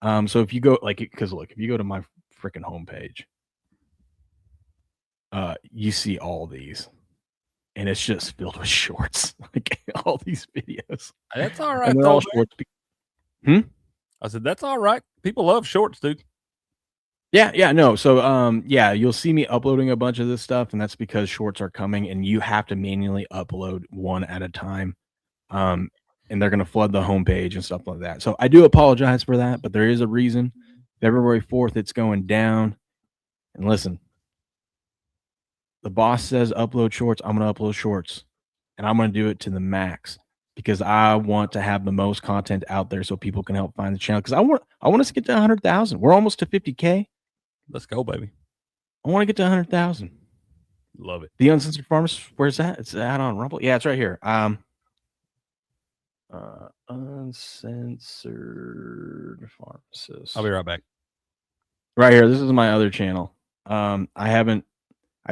So if you go because look, if you go to my freaking homepage, you see all these. And it's just filled with shorts, like all these videos. That's all right. And they're all shorts. I said, that's all right. People love shorts, dude. Yeah, no. So, yeah, you'll see me uploading a bunch of this stuff, and that's because shorts are coming, and you have to manually upload one at a time. And they're going to flood the homepage and stuff like that. So I do apologize for that, but there is a reason. February 4th, it's going down. And listen, the boss says upload shorts. I'm going to upload shorts, and I'm going to do it to the max because I want to have the most content out there so people can help find the channel. Because I want us to get to 100,000. We're almost to 50K. Let's go, baby. I want to get to 100,000. Love it. The Uncensored Pharmacist. Where's that? It's out on Rumble. Yeah, it's right here. Uncensored Pharmacist. I'll be right back. Right here. This is my other channel. I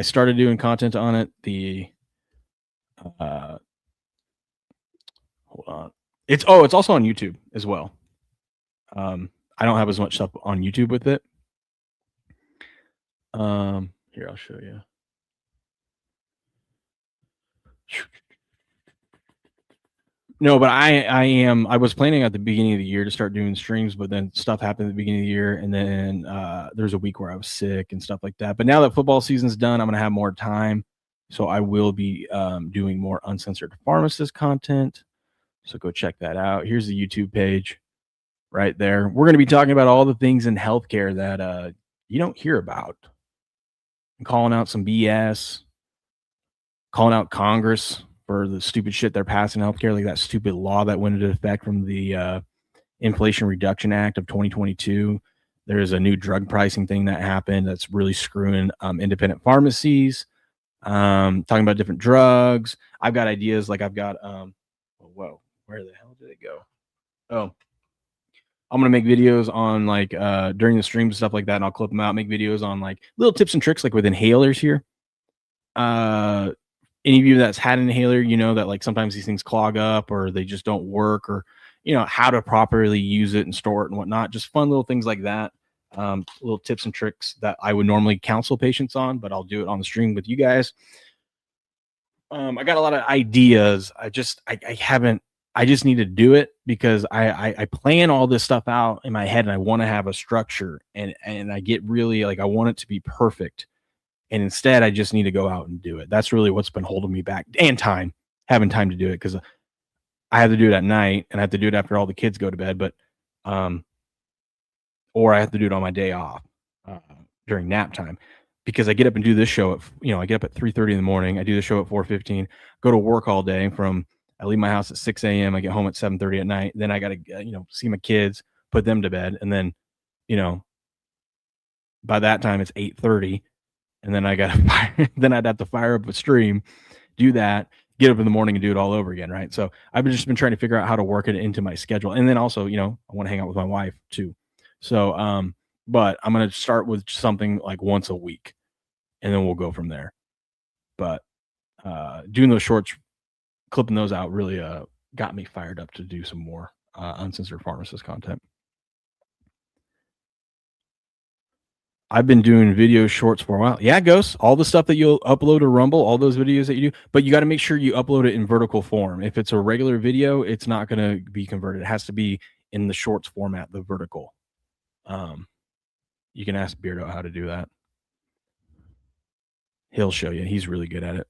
started doing content on it. Hold on. It's also on YouTube as well. I don't have as much stuff on YouTube with it, Here, I'll show you. No, but I was planning at the beginning of the year to start doing streams, but then stuff happened at the beginning of the year, and then there's a week where I was sick and stuff like that. But now that football season's done, I'm gonna have more time, so I will be doing more uncensored pharmacist content. So go check that out. Here's the YouTube page right there. We're gonna be talking about all the things in healthcare that you don't hear about. I'm calling out some BS, calling out Congress for the stupid shit they're passing in healthcare, like that stupid law that went into effect from the Inflation Reduction Act of 2022. There's a new drug pricing thing that happened that's really screwing independent pharmacies. Talking about different drugs. I've got ideas. Like I've got whoa, where the hell did it go? Oh, I'm gonna make videos on like during the stream and stuff like that, and I'll clip them out. Make videos on like little tips and tricks, like with inhalers here. Any of you that's had an inhaler, you know that like sometimes these things clog up or they just don't work, or you know how to properly use it and store it and whatnot. Just fun little things like that. Little tips and tricks that I would normally counsel patients on, but I'll do it on the stream with you guys. I got a lot of ideas. I just need to do it because I plan all this stuff out in my head and I want to have a structure, and I get really like I want it to be perfect. And instead, I just need to go out and do it. That's really what's been holding me back, and having time to do it, because I have to do it at night and I have to do it after all the kids go to bed. But, or I have to do it on my day off during nap time, because I get up and do this show I get up at 3:30 in the morning. I do the show at 4:15. Go to work all day I leave my house at 6 a.m. I get home at 7:30 at night. Then I got to see my kids, put them to bed, and then by that time it's 8:30. And then then I'd have to fire up a stream, do that, get up in the morning and do it all over again. Right. So I've just been trying to figure out how to work it into my schedule. And then also, I want to hang out with my wife too. So, but I'm going to start with something like once a week and then we'll go from there. But, doing those shorts, clipping those out really, got me fired up to do some more, uncensored pharmacist content. I've been doing video shorts for a while. Yeah, Ghost, all the stuff that you'll upload to Rumble, all those videos that you do, but you got to make sure you upload it in vertical form. If it's a regular video, it's not going to be converted. It has to be in the shorts format, the vertical. You can ask Beardo how to do that. He'll show you. He's really good at it.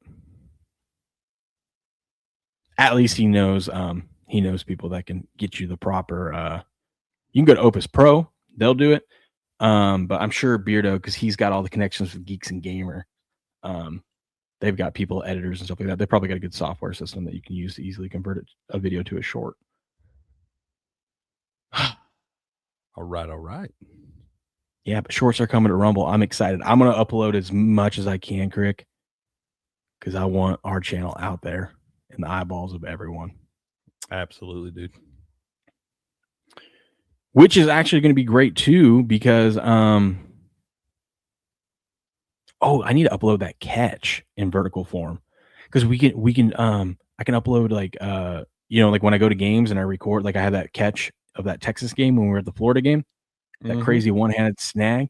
At least he knows people that can get you the proper, you can go to Opus Pro. They'll do it. But I'm sure Beardo, because he's got all the connections with Geeks and Gamer, they've got people, editors and stuff like that. They probably got a good software system that you can use to easily convert a video to a short. All right. Yeah, but shorts are coming to Rumble. I'm excited. I'm going to upload as much as I can, Crick, because I want our channel out there in the eyeballs of everyone. Absolutely, dude. Which is actually going to be great too, because I need to upload that catch in vertical form, because I can upload like like when I go to games and I record, like I have that catch of that Texas game when we were at the Florida game, that crazy one-handed snag.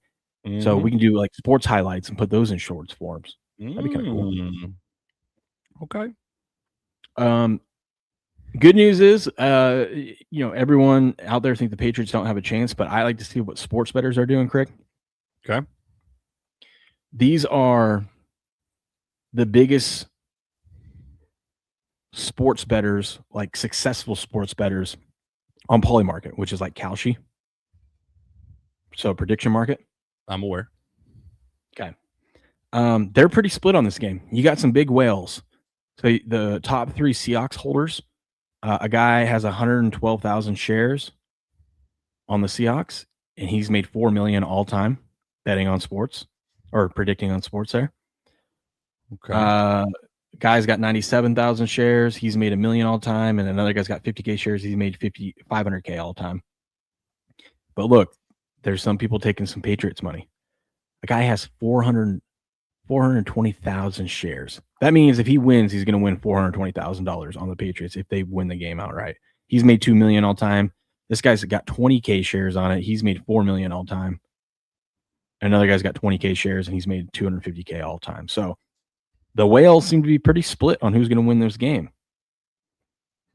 So we can do like sports highlights and put those in shorts forms. That'd be kind of cool. Okay. Good news is, everyone out there think the Patriots don't have a chance, but I like to see what sports bettors are doing, Crick. Okay. These are the biggest sports bettors, like successful sports bettors on Polymarket, which is like Kalshi. So prediction market. I'm aware. Okay. They're pretty split on this game. You got some big whales. So the top 3 Seahawks holders, a guy has 112,000 shares on the Seahawks, and he's made $4 million all time betting on sports or predicting on sports there. Okay. Guy's got 97,000 shares. He's made $1 million all time. And another guy's got 50K shares. He's made 500K all time. But look, there's some people taking some Patriots money. A guy has 420,000 shares. That means if he wins, he's going to win $420,000 on the Patriots if they win the game outright. He's made $2 million all time. This guy's got 20K shares on it. He's made $4 million all time. Another guy's got 20K shares, and he's made 250K all time. So the whales seem to be pretty split on who's going to win this game.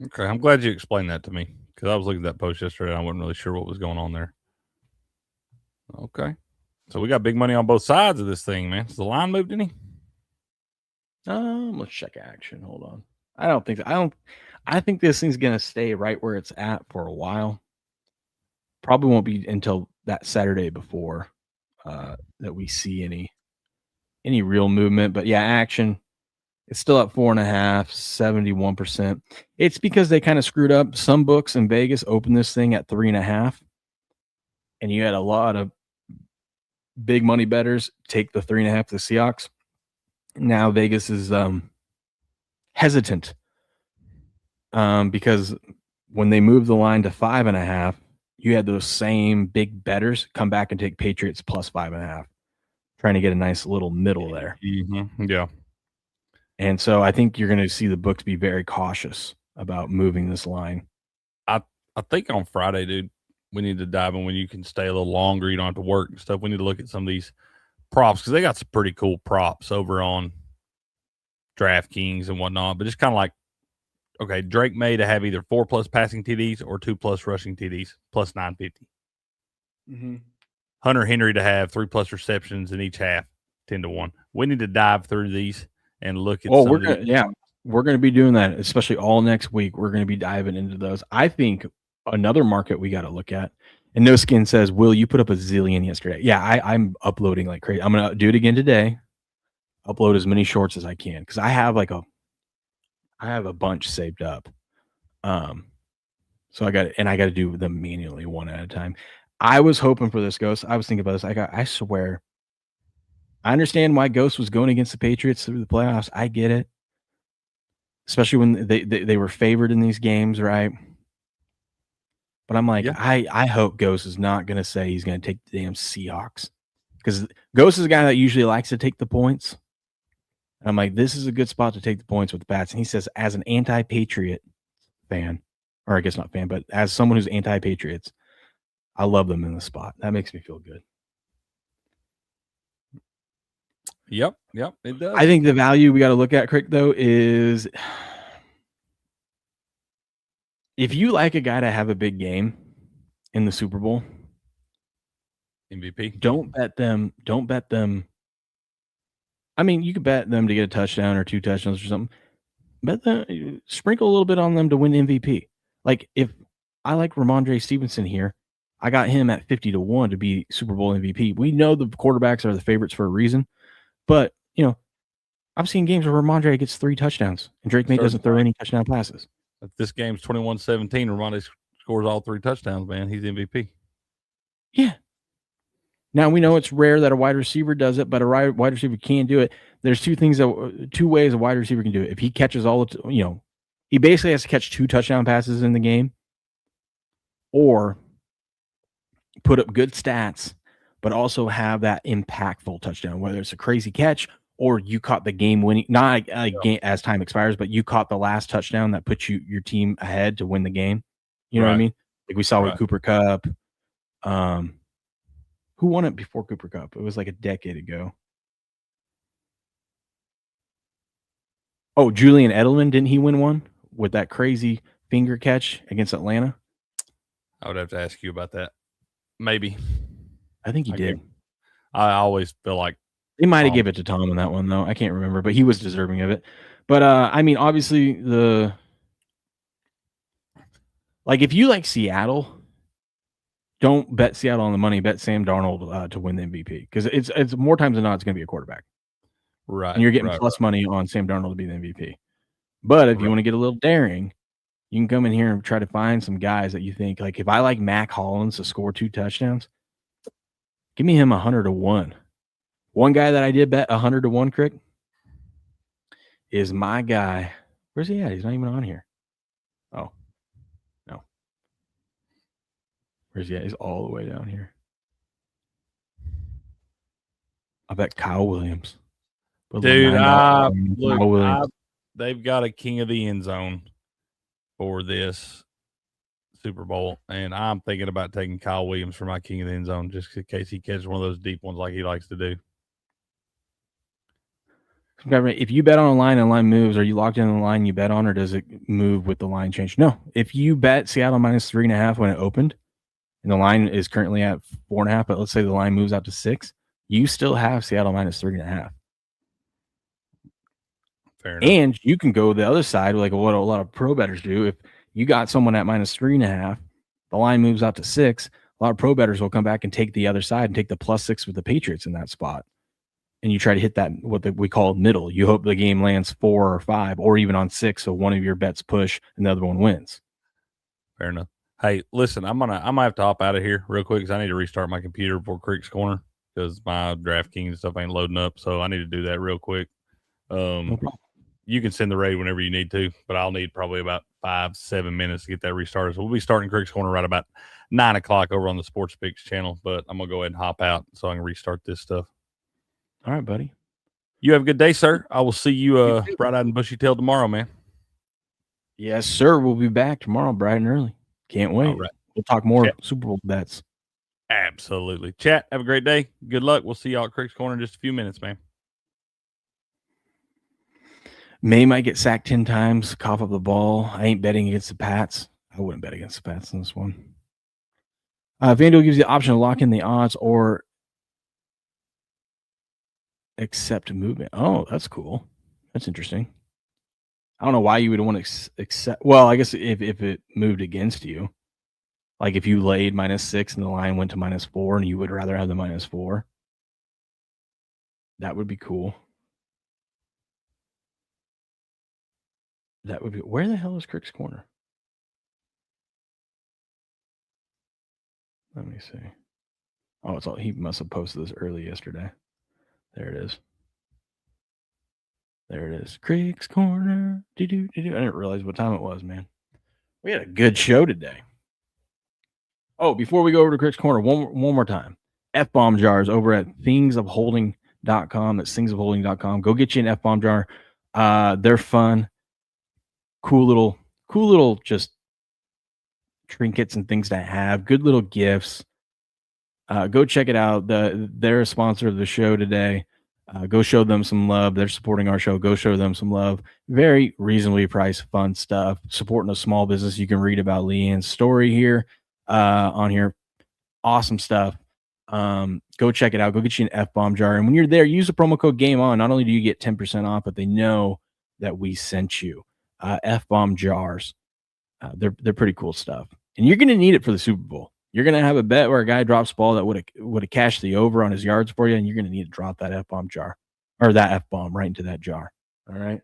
Okay, I'm glad you explained that to me because I was looking at that post yesterday and I wasn't really sure what was going on there. Okay, so we got big money on both sides of this thing, man. Has the line moved any? Let's check action. Hold on. I don't think so. I think this thing's going to stay right where it's at for a while. Probably won't be until that Saturday before that we see any real movement. But yeah, action. It's still at 4.5, 71%. It's because they kind of screwed up. Some books in Vegas opened this thing at 3.5, and you had a lot of big money bettors take the 3.5 to the Seahawks. Now Vegas is hesitant because when they moved the line to 5.5, you had those same big bettors come back and take Patriots plus 5.5, trying to get a nice little middle there. Mm-hmm. Yeah. And so I think you're going to see the books be very cautious about moving this line. I think on Friday, dude, we need to dive in when you can stay a little longer. You don't have to work and stuff. We need to look at some of these props because they got some pretty cool props over on DraftKings and whatnot. But just kind of like, okay, Drake May to have either 4+ passing TDs or 2+ rushing TDs plus 950. Mm-hmm. Hunter Henry to have 3+ receptions in each half, 10-1. We need to dive through these and look at. We're going to be doing that, especially all next week. We're going to be diving into those. I think another market we got to look at. And No Skin says, Will, you put up a zillion yesterday. Yeah, I'm uploading like crazy. I'm going to do it again today. Upload as many shorts as I can because I have a bunch saved up. So I got to do them manually one at a time. I was hoping for this, Ghost. I was thinking about this. I swear. I understand why Ghost was going against the Patriots through the playoffs. I get it. Especially when they were favored in these games, right? But I'm like, yeah. I hope Ghost is not going to say he's going to take the damn Seahawks. Because Ghost is a guy that usually likes to take the points. And I'm like, this is a good spot to take the points with the Pats. And he says, as an anti-Patriot fan, or I guess not fan, but as someone who's anti-Patriots, I love them in the spot. That makes me feel good. Yep, it does. I think the value we got to look at, Crick, though, is if you like a guy to have a big game in the Super Bowl, MVP, don't bet them. I mean, you could bet them to get a touchdown or 2 touchdowns or something. Bet them, sprinkle a little bit on them to win MVP. Like if I like Ramondre Stevenson here, I got him at 50-1 to be Super Bowl MVP. We know the quarterbacks are the favorites for a reason. But, I've seen games where Ramondre gets 3 touchdowns and Drake May doesn't throw any touchdown passes. If this game's 21-17, Ramondre scores all 3 touchdowns, man. He's MVP. Yeah. Now, we know it's rare that a wide receiver does it, but a wide receiver can do it. There's 2 ways a wide receiver can do it. If he catches he basically has to catch 2 touchdown passes in the game or put up good stats, but also have that impactful touchdown, whether it's a crazy catch or you caught the game winning, not game as time expires, but you caught the last touchdown that puts your team ahead to win the game. You know what I mean? Like we saw with Cooper Kupp. Who won it before Cooper Kupp? It was like a decade ago. Oh, Julian Edelman, didn't he win one with that crazy finger catch against Atlanta? I would have to ask you about that. Maybe. I think he did. I always feel like they might have given it to Tom on that one, though. I can't remember, but he was deserving of it. But, I mean, obviously, if you like Seattle, don't bet Seattle on the money. Bet Sam Darnold to win the MVP because it's more times than not, it's going to be a quarterback. Right. And you're getting plus money on Sam Darnold to be the MVP. But if you want to get a little daring, you can come in here and try to find some guys that you think, like if I like Mac Hollins to score 2 touchdowns, give me him 100-1. One guy that I did bet 100-1, Crick, is my guy. Where's he at? He's not even on here. Oh, no. Where's he at? He's all the way down here. I bet Kyle Williams. Dude, they've got a king of the end zone for this Super Bowl, and I'm thinking about taking Kyle Williams for my king of the end zone just in case he catches one of those deep ones like he likes to do. If you bet on a line and the line moves, are you locked in the line you bet on, or does it move with the line change? No. If you bet Seattle minus 3.5 when it opened, and the line is currently at 4.5, but let's say the line moves out to 6, you still have Seattle minus 3.5. Fair enough. And you can go the other side, like what a lot of pro bettors do. If you got someone at minus 3.5, the line moves out to 6. A lot of pro bettors will come back and take the other side and take the +6 with the Patriots in that spot. And you try to hit that, we call middle. You hope the game lands 4 or 5 or even on 6, so one of your bets push and the other one wins. Fair enough. Hey, listen, I might have to hop out of here real quick because I need to restart my computer before Creek's Corner because my DraftKings stuff ain't loading up. So I need to do that real quick. No problem. You can send the raid whenever you need to, but I'll need probably about 5-7 minutes to get that restarted. So we'll be starting Creek's Corner right about 9 o'clock over on the Sports Picks channel. But I'm gonna go ahead and hop out so I can restart this stuff. All right, buddy. You have a good day, sir. I will see you bright-eyed and bushy-tailed tomorrow, man. Yes, sir. We'll be back tomorrow bright and early. Can't wait. All right. We'll talk more Chat. Super Bowl bets. Absolutely. Chat, have a great day. Good luck. We'll see y'all at Creek's Corner in just a few minutes, man. May might get sacked 10 times, cough up the ball. I ain't betting against the Pats. I wouldn't bet against the Pats in this one. FanDuel gives you the option to lock in the odds or accept movement. Oh, that's cool. That's interesting. I don't know why you would want to accept. Well, I guess if it moved against you, like if you laid -6 and the line went to -4 and you would rather have the -4, that would be cool. That would be. Where the hell is Crick's Corner? Let me see. Oh, it's all. He must have posted this early yesterday. There it is. There it is. Crick's Corner. I didn't realize what time it was, man. We had a good show today. Oh, before we go over to Crick's Corner, one more time. F-bomb jars over at thingsofholding.com. That's thingsofholding.com. Go get you an F-bomb jar. They're fun. Cool little just trinkets and things to have. Good little gifts. Go check it out. They're a sponsor of the show today. Go show them some love. They're supporting our show. Go show them some love. Very reasonably priced, fun stuff. Supporting a small business. You can read about Leanne's story here on here. Awesome stuff. Go check it out. Go get you an F-bomb jar. And when you're there, use the promo code GAMEON. Not only do you get 10% off, but they know that we sent you. F-bomb jars. They're pretty cool stuff. And you're going to need it for the Super Bowl. You're going to have a bet where a guy drops ball that would have cashed the over on his yards for you, and you're going to need to drop that F-bomb jar or that F-bomb right into that jar. All right?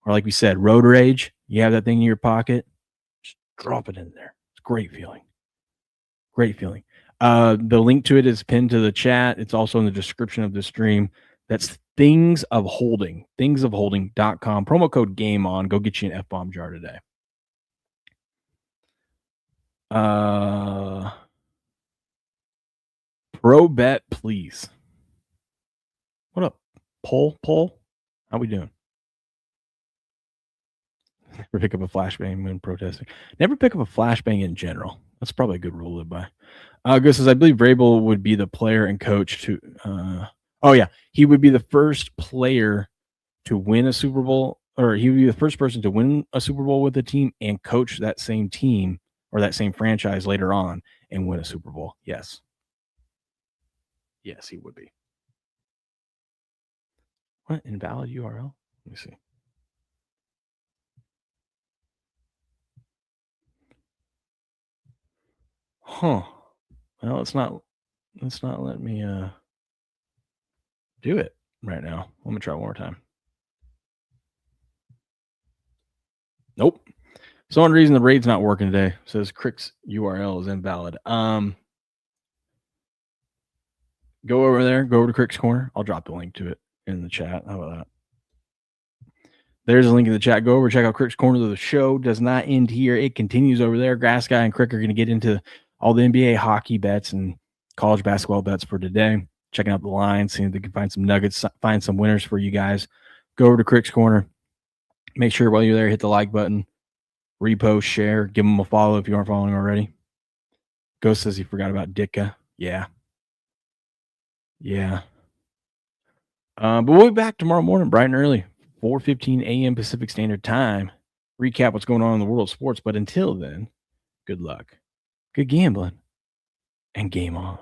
Or like we said, road rage, you have that thing in your pocket, just drop it in there. It's a great feeling. Great feeling. The link to it is pinned to the chat. It's also in the description of the stream. That's thingsofholding.com. Promo code GAMEON. Go get you an F-bomb jar today. Pro bet, please. What up? Poll? How we doing? Never pick up a flashbang when protesting. Never pick up a flashbang in general. That's probably a good rule to live by. Gus says, I believe Vrabel would be the player and coach to he would be the first player to win a Super Bowl, or he would be the first person to win a Super Bowl with a team and coach that same team or that same franchise later on and win a Super Bowl. Yes. Yes, he would be. What? Invalid URL? Let me see. Huh. Well, it's not letting me do it right now. Let me try one more time. Nope. So one reason the raid's not working today. It says Crick's URL is invalid. Go over there. Go over to Crick's Corner. I'll drop the link to it in the chat. How about that? There's a link in the chat. Go over, check out Crick's Corner. The show does not end here. It continues over there. Grass Guy and Crick are going to get into all the NBA hockey bets and college basketball bets for today. Checking out the lines, seeing if they can find some nuggets, find some winners for you guys. Go over to Crick's Corner. Make sure while you're there, hit the like button. repost, share, give them a follow if you aren't following already. Ghost says he forgot about Ditka. Yeah. But we'll be back tomorrow morning, bright and early, 4:15 a.m. Pacific Standard Time. Recap what's going on in the world of sports. But until then, good luck, good gambling, and game on.